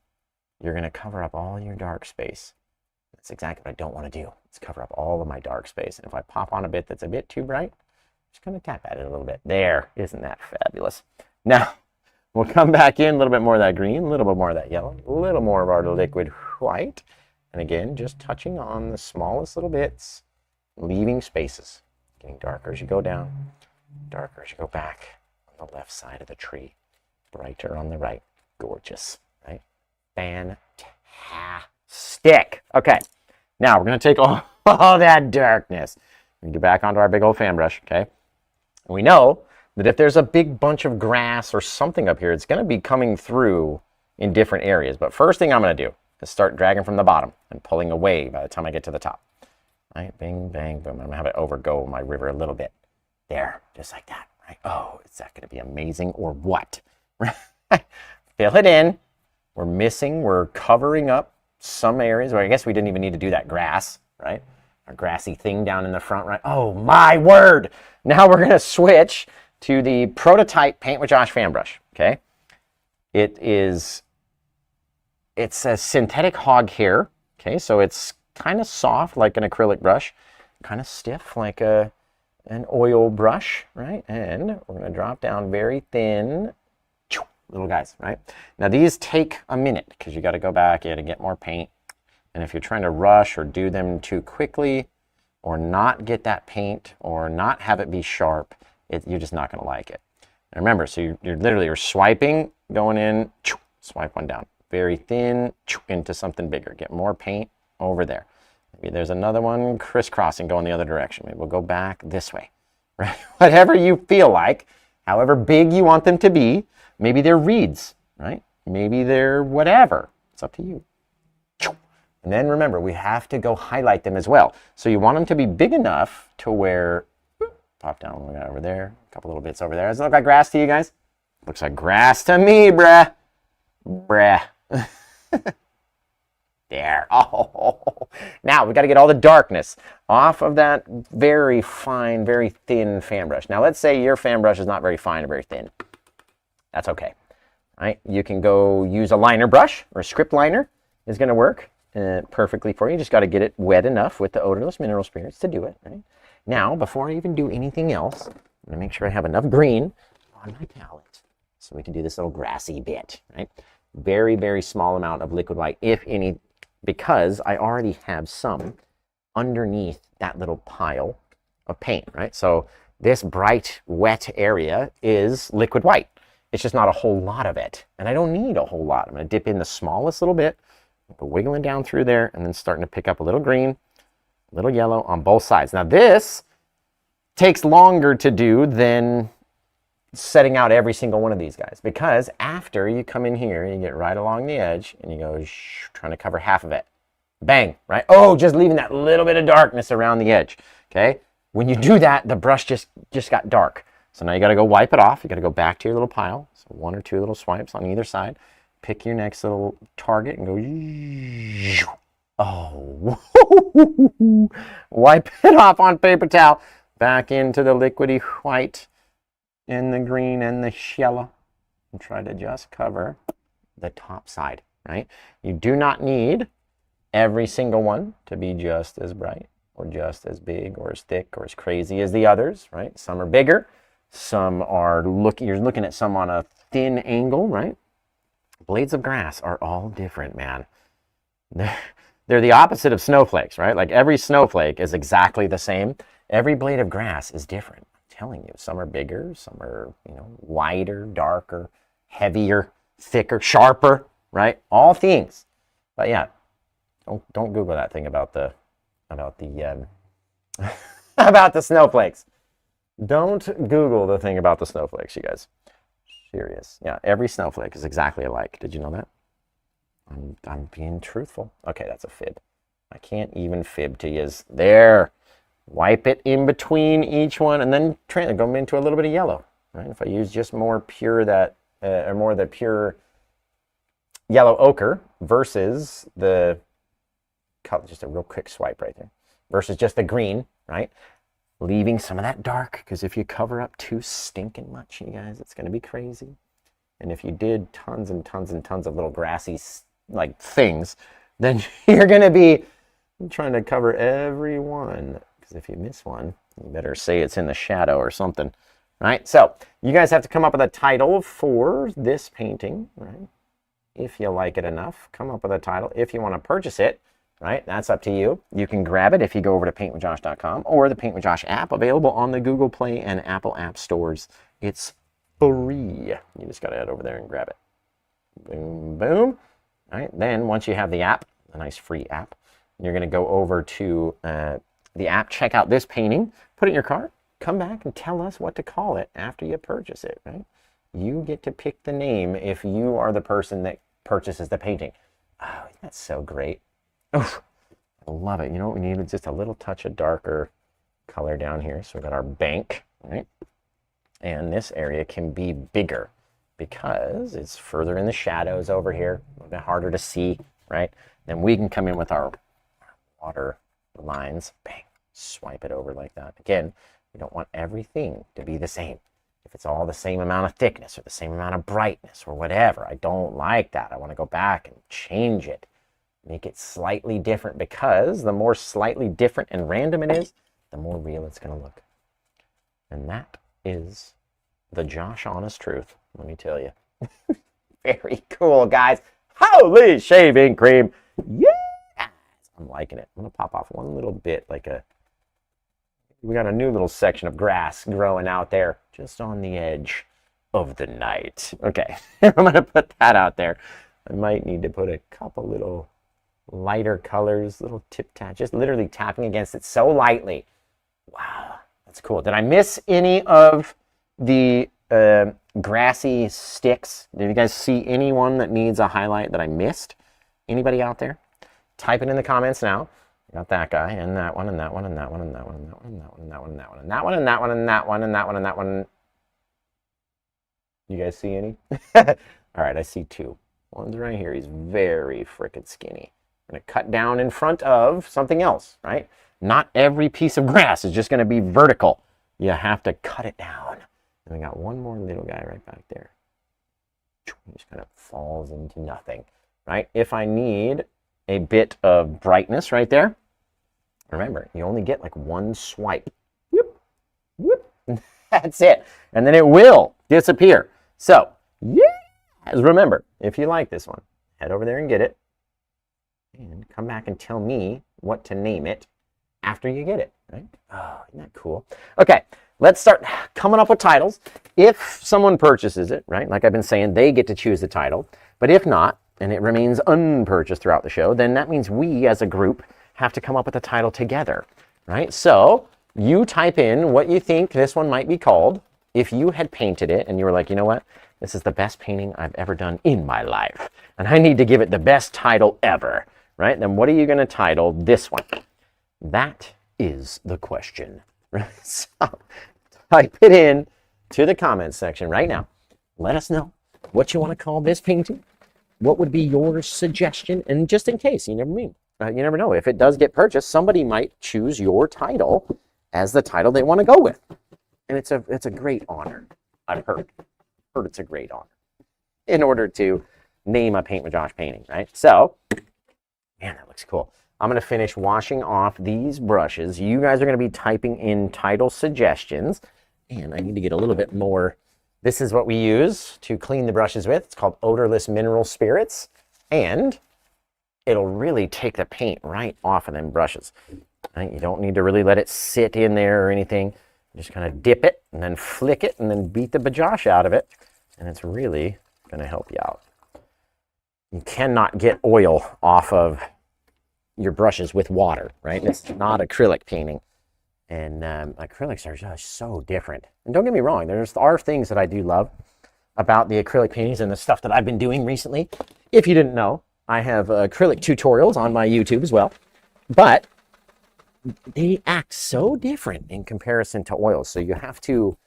you're going to cover up all your dark space. That's exactly what I don't want to do. Let's cover up all of my dark space. And if I pop on a bit that's a bit too bright, just kind of tap at it a little bit. There, isn't that fabulous? Now, we'll come back in a little bit more of that green, a little bit more of that yellow, a little more of our liquid white. And again, just touching on the smallest little bits, leaving spaces. Getting darker as you go down, darker as you go back on the left side of the tree, brighter on the right. Gorgeous, right? Fantastic. Okay, now we're going to take all that darkness and get back onto our big old fan brush, okay? And we know that if there's a big bunch of grass or something up here, it's going to be coming through in different areas. But first thing I'm going to do is start dragging from the bottom and pulling away by the time I get to the top. Right? Bing, bang, boom. I'm going to have it overgo my river a little bit. There, just like that. Right? Oh, is that going to be amazing or what? Fill it in. We're covering up some areas where I guess we didn't even need to do that grass, right? Our grassy thing down in the front, right? Oh, my word. Now we're going to switch to the prototype Paint with Josh fan brush, okay? It's a synthetic hog hair, okay? So it's kind of soft like an acrylic brush, kind of stiff like an oil brush, right? And we're going to drop down very thin little guys, right? Now these take a minute because you got to go back in and get more paint. And if you're trying to rush or do them too quickly or not get that paint or not have it be sharp, you're just not going to like it. And remember, so you're swiping, going in, swipe one down. Very thin into something bigger. Get more paint over there. Maybe there's another one crisscrossing going the other direction. Maybe we'll go back this way, right? Whatever you feel like, however big you want them to be. Maybe they're reeds, right? Maybe they're whatever. It's up to you. And then remember, we have to go highlight them as well. So you want them to be big enough to where, pop down over there, a couple little bits over there. Does it look like grass to you guys? Looks like grass to me, bruh. Bruh. There. Oh, now we got to get all the darkness off of that very fine, very thin fan brush. Now let's say your fan brush is not very fine or very thin. That's okay. Right? You can go use a liner brush, or a script liner is going to work perfectly for you. You just got to get it wet enough with the odorless mineral spirits to do it. Right? Now, before I even do anything else, I'm going to make sure I have enough green on my palette so we can do this little grassy bit. Right? Very, very small amount of liquid white, if any, because I already have some underneath that little pile of paint. Right? So this bright, wet area is liquid white. It's just not a whole lot of it. And I don't need a whole lot. I'm going to dip in the smallest little bit, wiggling down through there, and then starting to pick up a little green, a little yellow on both sides. Now this takes longer to do than setting out every single one of these guys, because after you come in here, you get right along the edge, and you go trying to cover half of it. Bang, right? Oh, just leaving that little bit of darkness around the edge, okay? When you do that, the brush just got dark. So now you got to go wipe it off. You got to go back to your little pile. So one or two little swipes on either side. Pick your next little target and go. Oh, wipe it off on paper towel. Back into the liquidy white and the green and the yellow. And try to just cover the top side, right? You do not need every single one to be just as bright or just as big or as thick or as crazy as the others, right? Some are bigger. Some are you're looking at some on a thin angle, right? Blades of grass are all different, man. They're the opposite of snowflakes, right? Like every snowflake is exactly the same. Every blade of grass is different. I'm telling you, some are bigger, some are, wider, darker, heavier, thicker, sharper, right? All things. But yeah, don't Google that thing about the about the snowflakes. Don't Google the thing about the snowflakes, you guys. Serious. Yeah, every snowflake is exactly alike. Did you know that? I'm being truthful. Okay, that's a fib. I can't even fib to you. There. Wipe it in between each one, and then go into a little bit of yellow. Right? If I use just more pure more of the pure yellow ochre versus the color, just a real quick swipe right there, versus just the green, right? Leaving some of that dark, because if you cover up too stinking much, you guys, it's going to be crazy. And if you did tons and tons and tons of little grassy like things, then you're going to be I'm trying to cover every one, because if you miss one, you better say it's in the shadow or something, right? So you guys have to come up with a title for this painting, right? If you like it enough, come up with a title. If you want to purchase it, right, that's up to you. You can grab it if you go over to PaintWithJosh.com or the PaintWithJosh app, available on the Google Play and Apple app stores. It's free. You just got to head over there and grab it. Boom, boom. All right, then once you have the app, a nice free app, you're going to go over to the app, check out this painting, put it in your cart, come back and tell us what to call it after you purchase it, right? You get to pick the name if you are the person that purchases the painting. Oh, that's so great. Oh, I love it. You know what we need is just a little touch of darker color down here. So we got our bank, right? And this area can be bigger because it's further in the shadows over here, a little bit harder to see, right? Then we can come in with our water lines, bang, swipe it over like that. Again, we don't want everything to be the same. If it's all the same amount of thickness or the same amount of brightness or whatever, I don't like that. I want to go back and change it, make it slightly different, because the more slightly different and random it is, the more real it's going to look. And that is the Josh honest truth, let me tell you. Very cool, guys. Holy shaving cream. Yeah! I'm liking it. I'm going to pop off one little bit, we got a new little section of grass growing out there just on the edge of the night. Okay, I'm going to put that out there. I might need to put a couple little lighter colors, little tip tap, just literally tapping against it so lightly. Wow, that's cool. Did I miss any of the grassy sticks? Did you guys see anyone that needs a highlight that I missed? Anybody out there? Type it in the comments now. Got that guy, and that one, and that one, and that one, and that one, and that one, and that one, and that one, and that one, and that one, and that one, and that one, and that one, and that one. You guys see any? All right, I see two. One's right here. He's very frickin' skinny. I'm going to cut down in front of something else, right? Not every piece of grass is just going to be vertical. You have to cut it down. And we got one more little guy right back there. He just kind of falls into nothing, right? If I need a bit of brightness right there, remember, you only get like one swipe. Whoop, whoop. That's it. And then it will disappear. So, yeah, remember, if you like this one, head over there and get it. And come back and tell me what to name it after you get it, right? Oh, isn't that cool? Okay, let's start coming up with titles. If someone purchases it, right, like I've been saying, they get to choose the title. But if not, and it remains unpurchased throughout the show, then that means we as a group have to come up with a title together, right? So you type in what you think this one might be called. If you had painted it and you were like, you know what, this is the best painting I've ever done in my life, and I need to give it the best title ever, right? Then what are you going to title this one? That is the question. So type it in to the comments section right now. Let us know what you want to call this painting. What would be your suggestion? And just in case, you never know. If it does get purchased, somebody might choose your title as the title they want to go with. And it's a great honor, I've heard. It's a great honor in order to name a Paint with Josh painting, right? So, man, that looks cool. I'm going to finish washing off these brushes. You guys are going to be typing in title suggestions. And I need to get a little bit more. This is what we use to clean the brushes with. It's called odorless mineral spirits, and it'll really take the paint right off of them brushes. Right? You don't need to really let it sit in there or anything. You just kind of dip it and then flick it and then beat the bajosh out of it, and it's really going to help you out. You cannot get oil off of your brushes with water, right? It's not acrylic painting. And acrylics are just so different. And don't get me wrong, there are things that I do love about the acrylic paintings and the stuff that I've been doing recently. If you didn't know, I have acrylic tutorials on my YouTube as well. But they act so different in comparison to oils. So you have to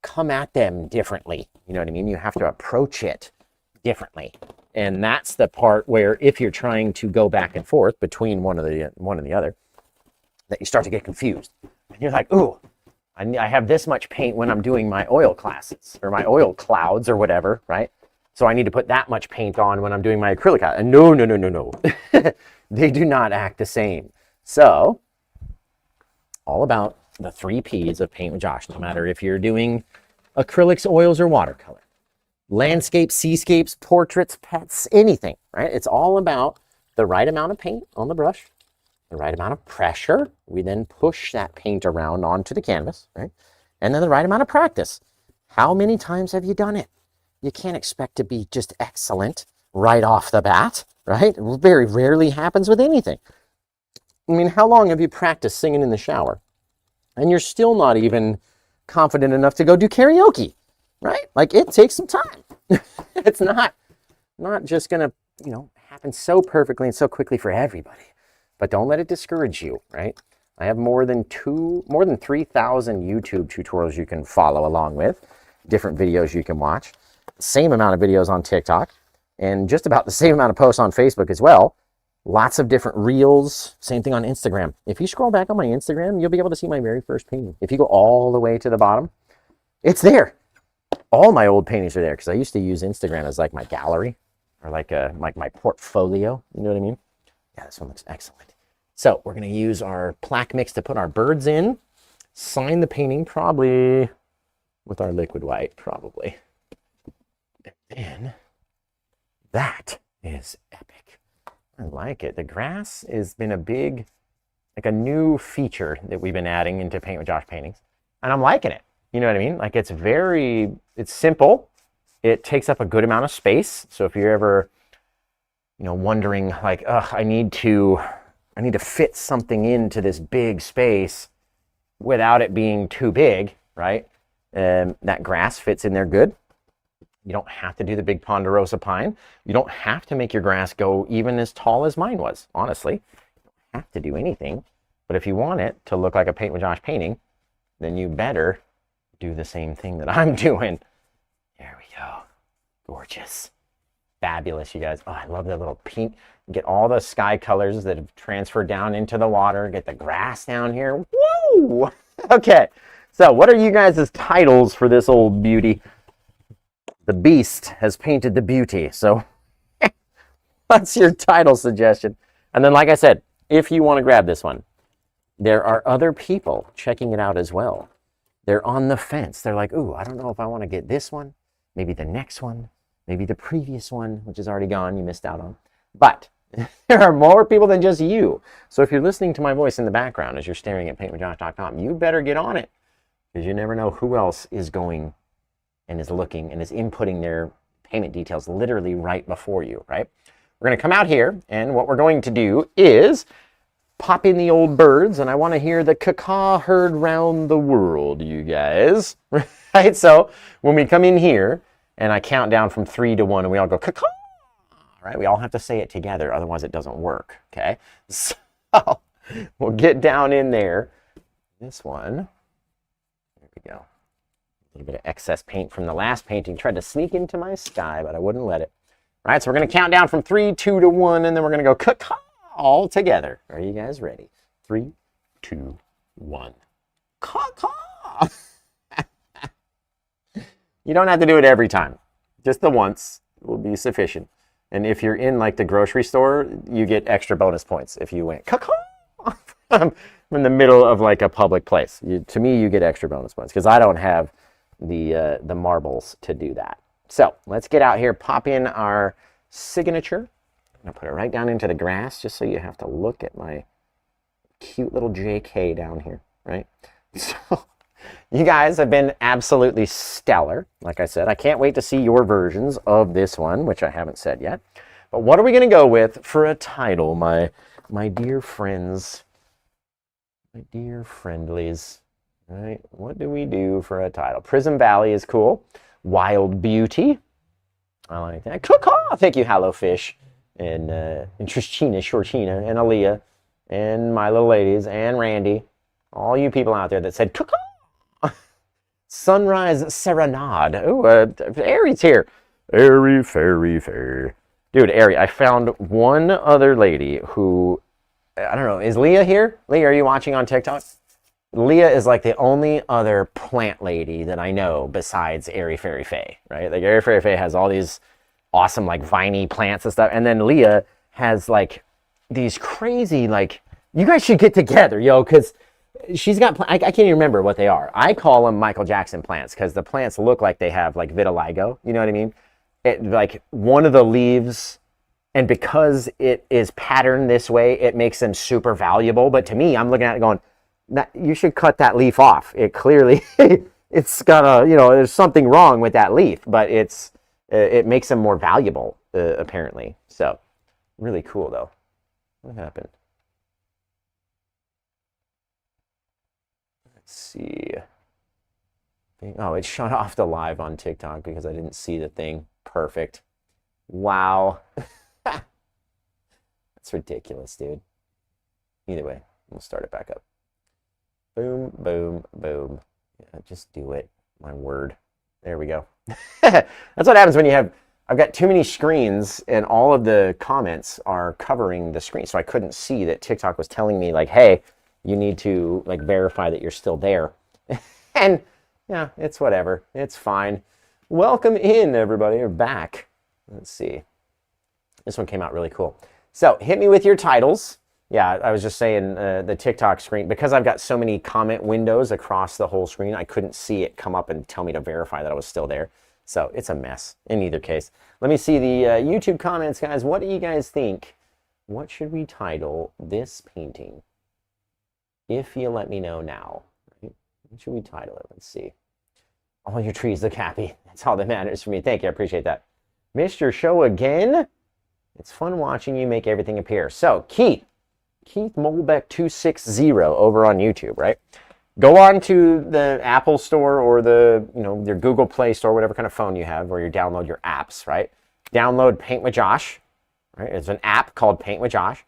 come at them differently. You know what I mean? You have to approach it differently. And that's the part where if you're trying to go back and forth between one and the other, that you start to get confused. And you're like, ooh, I have this much paint when I'm doing my oil classes or my oil clouds or whatever, right? So I need to put that much paint on when I'm doing my acrylic. And no. They do not act the same. So, all about the 3 Ps of Paint with Josh, no matter if you're doing acrylics, oils, or watercolor. Landscapes, seascapes, portraits, pets, anything, right? It's all about the right amount of paint on the brush, the right amount of pressure. We then push that paint around onto the canvas, right? And then the right amount of practice. How many times have you done it? You can't expect to be just excellent right off the bat, right? It very rarely happens with anything. I mean, how long have you practiced singing in the shower? And you're still not even confident enough to go do karaoke, right? Like, it takes some time. It's not just gonna, happen so perfectly and so quickly for everybody. But don't let it discourage you, right? I have more than 3,000 YouTube tutorials you can follow along with, different videos you can watch, same amount of videos on TikTok, and just about the same amount of posts on Facebook as well. Lots of different reels, same thing on Instagram. If you scroll back on my Instagram, you'll be able to see my very first painting. If you go all the way to the bottom, it's there. All my old paintings are there because I used to use Instagram as like my gallery or like my portfolio. You know what I mean? Yeah, this one looks excellent. So we're going to use our plaque mix to put our birds in, sign the painting probably with our liquid white, probably. And then that is epic. I like it. The grass has been a new feature that we've been adding into Paint with Josh paintings. And I'm liking it. You know what I mean? Like, it's simple. It takes up a good amount of space. So if you're ever, wondering like, I need to fit something into this big space without it being too big, right? That grass fits in there good. You don't have to do the big ponderosa pine. You don't have to make your grass go even as tall as mine was, honestly. You don't have to do anything. But if you want it to look like a Paint with Josh painting, then you better do the same thing that I'm doing. There we go. Gorgeous. Fabulous, you guys. Oh, I love that little pink. Get all the sky colors that have transferred down into the water. Get the grass down here. Woo! Okay, so what are you guys' titles for this old beauty? The beast has painted the beauty. So what's your title suggestion? And then, like I said, if you want to grab this one, there are other people checking it out as well. They're on the fence. They're like, ooh, I don't know if I want to get this one, maybe the next one, maybe the previous one, which is already gone, you missed out on. But there are more people than just you. So if you're listening to my voice in the background as you're staring at PaintWithJosh.com, you better get on it, because you never know who else is going and is looking and is inputting their payment details literally right before you, right? We're going to come out here, and what we're going to do is pop in the old birds, and I want to hear the caw heard round the world, you guys. Right? So when we come in here, and I count down from 3 to 1, and we all go caw, right? We all have to say it together, otherwise it doesn't work, okay? So we'll get down in there. This one, there we go. A little bit of excess paint from the last painting. Tried to sneak into my sky, but I wouldn't let it. All right, so we're going to count down from 3, 2 to 1, and then we're going to go caw all together. Are you guys ready? 3, 2, 1. Caw. You don't have to do it every time. Just the once will be sufficient. And if you're in like the grocery store, you get extra bonus points if you went caw from the middle of like a public place. To me, you get extra bonus points because I don't have the marbles to do that. So let's get out here, pop in our signature. I'm gonna put it right down into the grass just so you have to look at my cute little JK down here, right? So you guys have been absolutely stellar. Like I said, I can't wait to see your versions of this one, which I haven't said yet. But what are we gonna go with for a title, my dear friends, my dear friendlies, right? What do we do for a title? Prism Valley is cool. Wild Beauty, I like that. Caw-caw! Thank you, Hello Fish, and Trishina, Shortina, and Aaliyah, and my little ladies, and Randy, all you people out there that said caw-caw. Sunrise Serenade. Oh, Ari's here. Airy, fairy, fair. Dude, Ari, I found one other lady who, I don't know, is Leah here? Leah, are you watching on TikTok? Leah is like the only other plant lady that I know besides Airy Fairy Faye, right? Like Airy Fairy Faye has all these awesome like viney plants and stuff. And then Leah has like these crazy, like, you guys should get together, yo, because she's got, I can't even remember what they are. I call them Michael Jackson plants because the plants look like they have like vitiligo. You know what I mean? It, like one of the leaves, and because it is patterned this way, it makes them super valuable. But to me, I'm looking at it going, you should cut that leaf off. It clearly, it's got a, you know, there's something wrong with that leaf, but it makes them more valuable, apparently. So really cool though. What happened? Let's see. Oh, it shut off the live on TikTok because I didn't see the thing. Perfect. Wow. That's ridiculous, dude. Either way, we'll start it back up. Boom, boom, boom. Yeah, just do it. My word. There we go. That's what happens when you have, I've got too many screens and all of the comments are covering the screen. So I couldn't see that TikTok was telling me like, hey, you need to like verify that you're still there. And yeah, it's whatever. It's fine. Welcome in, everybody. We're back. Let's see. This one came out really cool. So hit me with your titles. Yeah, I was just saying the TikTok screen, because I've got so many comment windows across the whole screen, I couldn't see it come up and tell me to verify that I was still there. So it's a mess in either case. Let me see the YouTube comments, guys. What do you guys think? What should we title this painting? If you let me know now. Right? What should we title it? Let's see. All your trees look happy. That's all that matters for me. Thank you. I appreciate that. Missed your show again? It's fun watching you make everything appear. So, Keith Molbeck 260 over on YouTube, right? Go on to the Apple Store or the, you know, your Google Play Store, whatever kind of phone you have, where you download your apps, right? Download PaintWithJosh, right? It's an app called PaintWithJosh.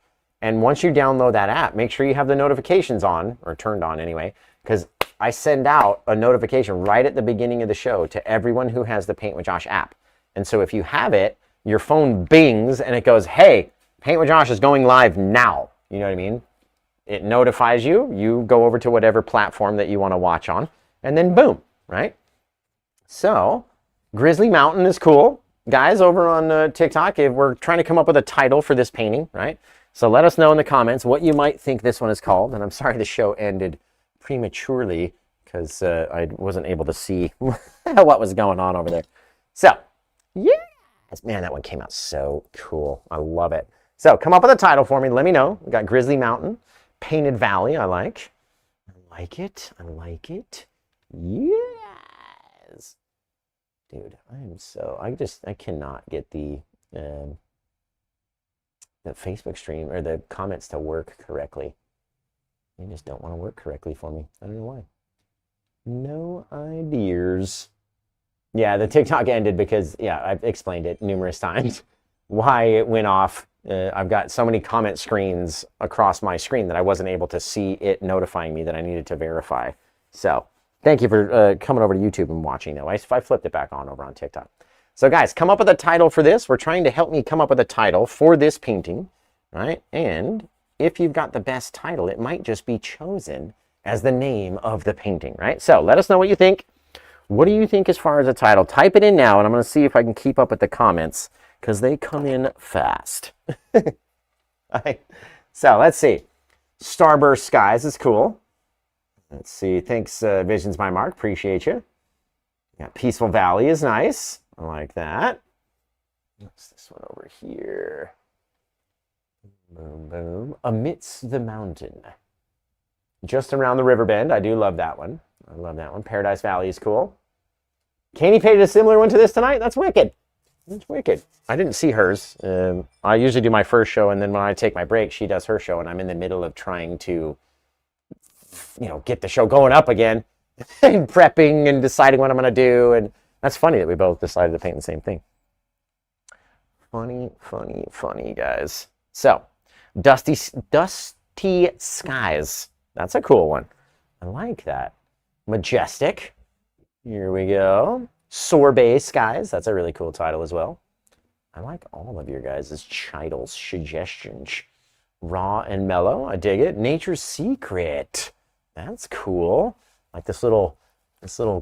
And once you download that app, make sure you have the notifications on, or turned on anyway, because I send out a notification right at the beginning of the show to everyone who has the PaintWithJosh app. And so if you have it, your phone bings and it goes, hey, PaintWithJosh is going live now. You know what I mean? It notifies you. You go over to whatever platform that you want to watch on, and then boom, right? So Grizzly Mountain is cool. Guys over on TikTok, if we're trying to come up with a title for this painting, right? So let us know in the comments what you might think this one is called. And I'm sorry the show ended prematurely because I wasn't able to see what was going on over there. So, yeah. Man, that one came out so cool. I love it. So come up with a title for me. Let me know. We got Grizzly Mountain, Painted Valley. I like. I like it. I like it. Yes. Dude, I cannot get the Facebook stream or the comments to work correctly. They just don't want to work correctly for me. I don't know why. No ideas. Yeah, the TikTok ended because, yeah, I've explained it numerous times why it went off. I've got so many comment screens across my screen that I wasn't able to see it notifying me that I needed to verify. So thank you for coming over to YouTube and watching, though. I flipped it back on over on TikTok. So, guys, come up with a title for this. We're trying to help me come up with a title for this painting, right? And if you've got the best title, it might just be chosen as the name of the painting, right? So let us know what you think. What do you think as far as a title? Type it in now, and I'm going to see if I can keep up with the comments because they come in fast. Right. So let's see. Starburst Skies is cool. Let's see. Thanks, Visions by Mark. Appreciate you. Yeah, Peaceful Valley is nice. I like that. What's this one over here? Boom, boom. Amidst the Mountain. Just Around the River Bend. I do love that one. I love that one. Paradise Valley is cool. Katie painted a similar one to this tonight. That's wicked. That's wicked. I didn't see hers. I usually do my first show, and then when I take my break, she does her show, and I'm in the middle of trying to, you know, get the show going up again, and prepping and deciding what I'm going to do. And that's funny that we both decided to paint the same thing. Funny, funny, funny, guys. So, Dusty Skies. That's a cool one. I like that. Majestic. Here we go. Sorbet Skies. That's a really cool title as well. I like all of your guys' titles, suggestions. Raw and Mellow. I dig it. Nature's Secret. That's cool. Like this little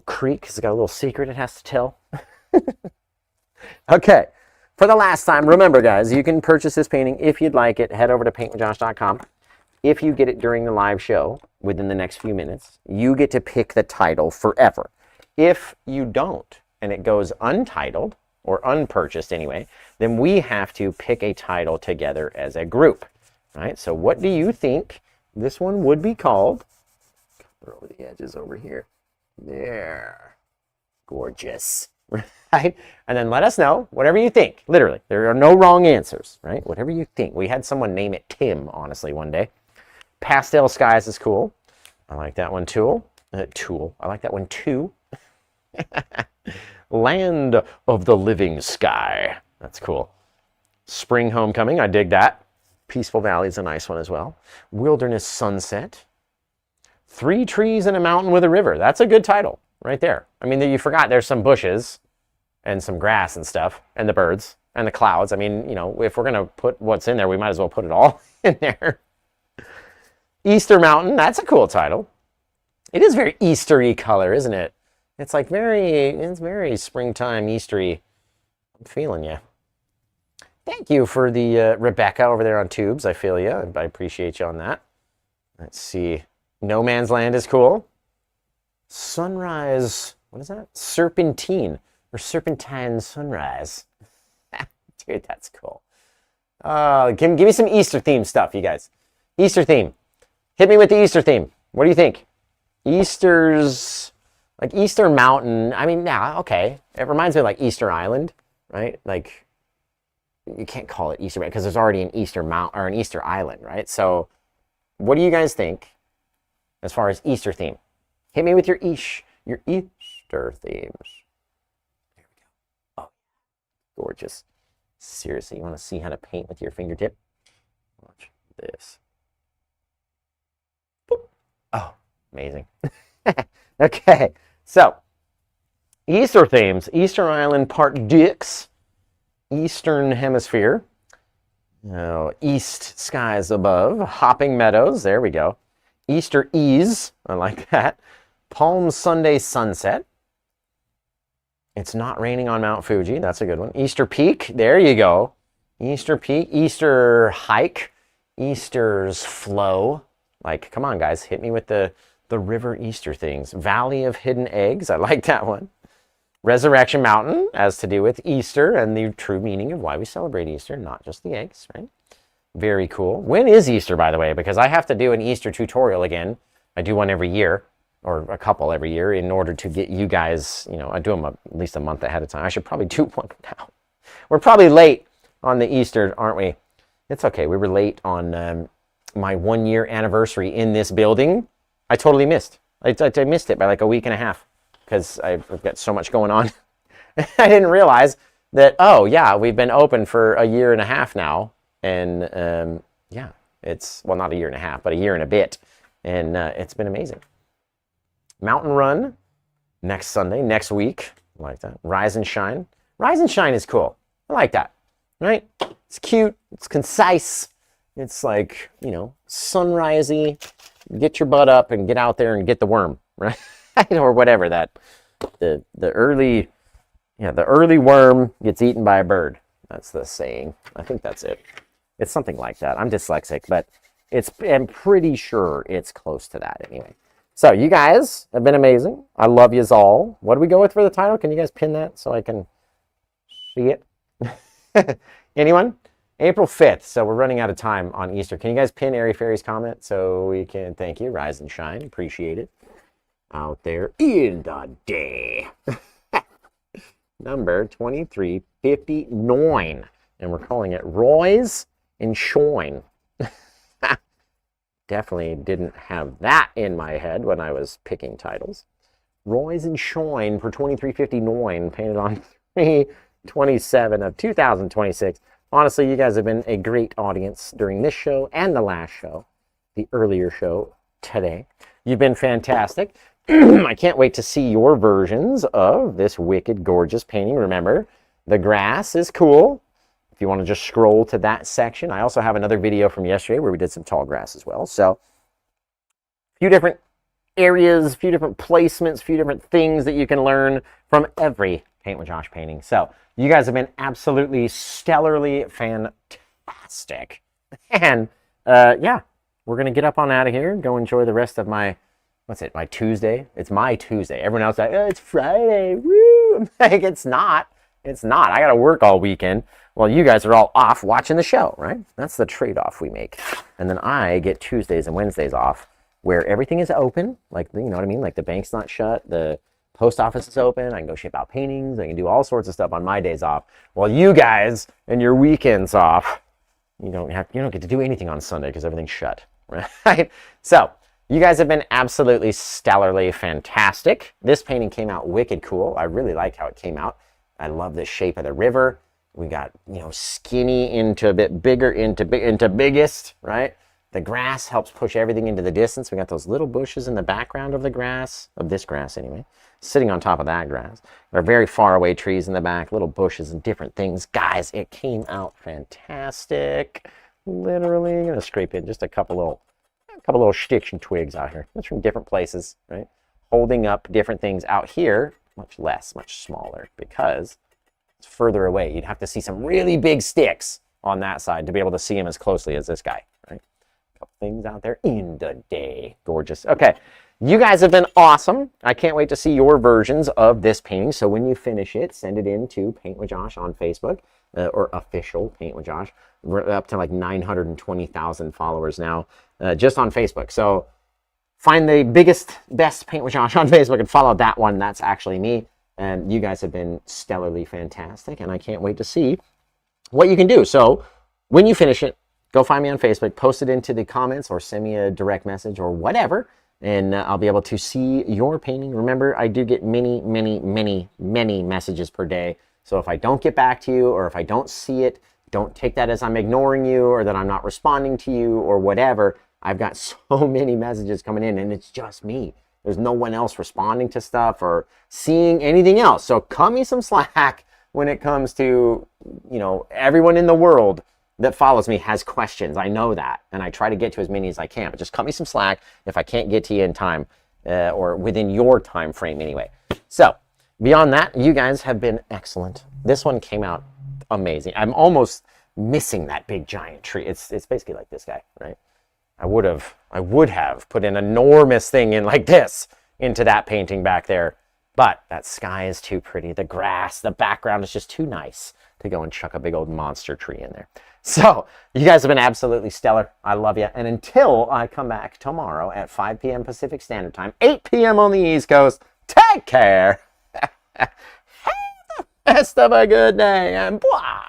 creek has got a little secret it has to tell. Okay. for the last time, remember, guys, you can purchase this painting if you'd like it. Head over to PaintWithJosh.com. If you get it during the live show within the next few minutes, you get to pick the title forever. If you don't, and it goes untitled, or unpurchased anyway, then we have to pick a title together as a group, right? So what do you think this one would be called? Throw the edges over here. There. Gorgeous, right? And then let us know, whatever you think. Literally, there are no wrong answers, right? Whatever you think. We had someone name it Tim, honestly, one day. Pastel Skies is cool. I like that one, too. I like that one, too. Land of the Living Sky. That's cool. Spring Homecoming, I dig that. Peaceful Valley is a nice one as well. Wilderness Sunset. 3 trees and a mountain with a river. That's a good title right there. I mean, you forgot there's some bushes and some grass and stuff, and the birds and the clouds. I mean, you know, if we're going to put what's in there, we might as well put it all in there. Easter Mountain, that's a cool title. It is very Eastery color, isn't it? It's like it's very springtime, Eastery. I'm feeling you. Thank you for the Rebecca over there on Tubes. I feel you. I appreciate you on that. Let's see. No Man's Land is cool. Sunrise, what is that? Serpentine or Serpentine Sunrise. Dude, that's cool. Give me some Easter theme stuff, you guys. Easter theme. Hit me with the Easter theme. What do you think? Easter's... like Easter Mountain, I mean, yeah, okay. It reminds me of like Easter Island, right? Like, you can't call it Easter because there's already an Easter Mountain or an Easter Island, right? So, what do you guys think as far as Easter theme? Hit me with your Easter themes. There we go. Oh, gorgeous. Seriously, you want to see how to paint with your fingertip? Watch this. Boop. Oh, amazing. Okay, so Easter themes. Easter Island Part Dix, Eastern Hemisphere, East Skies Above, Hopping Meadows, there we go. Easter Ease, I like that. Palm Sunday Sunset. It's Not Raining on Mount Fuji, that's a good one. Easter Peak, there you go. Easter Peak, Easter Hike, Easter's Flow. Like, come on guys, hit me with the river Easter things. Valley of Hidden Eggs, I like that one. Resurrection Mountain, has to do with Easter and the true meaning of why we celebrate Easter, not just the eggs, right? Very cool. When is Easter, by the way? Because I have to do an Easter tutorial again. I do one every year, or a couple every year, in order to get you guys, you know, I do them at least a month ahead of time. I should probably do one now. We're probably late on the Easter, aren't we? It's okay. We were late on my 1-year anniversary in this building. I totally missed. I missed it by like a week and a half because I've got so much going on. I didn't realize that, oh, yeah, we've been open for a year and a half now. And, yeah, it's, well, not a year and a half, but a year and a bit. And it's been amazing. Mountain Run next Sunday, next week. I like that. Rise and Shine. Rise and Shine is cool. I like that, right? It's cute. It's concise. It's like, you know, sunrisey. Get your butt up and get out there and get the worm, right? Or whatever that, the early worm gets eaten by a bird. That's the saying. I think that's it. It's something like that. I'm dyslexic, but I'm pretty sure it's close to that anyway. So you guys have been amazing. I love yous all. What do we go with for the title? Can you guys pin that so I can see it? Anyone? April 5th, so we're running out of time on Easter. Can you guys pin Airy Fairy's comment so we can thank you? Rise and shine. Appreciate it. Out there in the day. Number 2359. And we're calling it Roy's and Shoin. Definitely didn't have that in my head when I was picking titles. Roy's and Shoin for 2359, painted on 3/27 of 2026. Honestly, you guys have been a great audience during this show and the last show, the earlier show today. You've been fantastic. I can't wait to see your versions of this wicked, gorgeous painting. Remember, the grass is cool. If you want to just scroll to that section. I also have another video from yesterday where we did some tall grass as well. So, a few different areas, a few different placements, a few different things that you can learn from every Paint with Josh painting. So, You guys have been absolutely stellarly fantastic. And yeah, we're going to get up on out of here and go enjoy the rest of my, what's it, my Tuesday? It's my Tuesday. Everyone else is like, oh, it's Friday. Woo! I'm like, it's not. It's not. I got to work all weekend. Well, you guys are all off watching the show, right? That's the trade-off we make. And then I get Tuesdays and Wednesdays off where everything is open. Like, you know what I mean? Like the bank's not shut. The post office is open. I can go ship out paintings. I can do all sorts of stuff on my days off. While you guys and your weekends off, you don't get to do anything on Sunday because everything's shut, right? So you guys have been absolutely stellarly fantastic. This painting came out wicked cool. I really like how it came out. I love the shape of the river. We got, you know, skinny into a bit bigger into biggest, right? The grass helps push everything into the distance. We got those little bushes in the background of the grass, of this grass anyway, sitting on top of that grass. There are very far away trees in the back, little bushes and different things. Guys, it came out fantastic. Literally, I'm gonna scrape in just a couple little sticks and twigs out here. That's from different places, right? Holding up different things out here, much less, much smaller, because it's further away. You'd have to see some really big sticks on that side to be able to see him as closely as this guy, right? A couple things out there in the day. Gorgeous. Okay, you guys have been awesome. I can't wait to see your versions of this painting. So when you finish it, send it in to Paint with Josh on Facebook, or official Paint with Josh. We're up to like 920,000 followers now, just on Facebook. So find the best Paint with Josh on Facebook and follow that one. That's actually me. And you guys have been stellarly fantastic, and I can't wait to see what you can do. So when you finish it, go find me on Facebook, post it into the comments, or send me a direct message or whatever, and I'll be able to see your painting. Remember, I do get many messages per day. So if I don't get back to you, or if I don't see it, don't take that as I'm ignoring you or that I'm not responding to you or whatever. I've got so many messages coming in, and it's just me. There's no one else responding to stuff or seeing anything else. So cut me some slack when it comes to, you know, everyone in the world that follows me has questions. I know that, and I try to get to as many as I can, but just cut me some slack if I can't get to you in time, or within your time frame anyway. So beyond that, you guys have been excellent. This one came out amazing. I'm almost missing that big giant tree. It's basically like this guy, right? I would have put an enormous thing in like this into that painting back there, but that sky is too pretty. The grass, the background is just too nice to go and chuck a big old monster tree in there. So you guys have been absolutely stellar. I love you. And until I come back tomorrow at 5 p.m. Pacific Standard Time, 8 p.m. on the East Coast, take care. Have the best of a good day, and blah.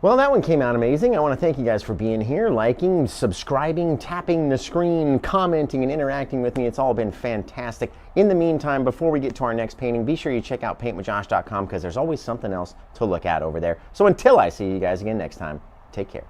Well, that one came out amazing. I want to thank you guys for being here, liking, subscribing, tapping the screen, commenting, and interacting with me. It's all been fantastic. In the meantime, before we get to our next painting, be sure you check out PaintWithJosh.com because there's always something else to look at over there. So until I see you guys again next time, take care.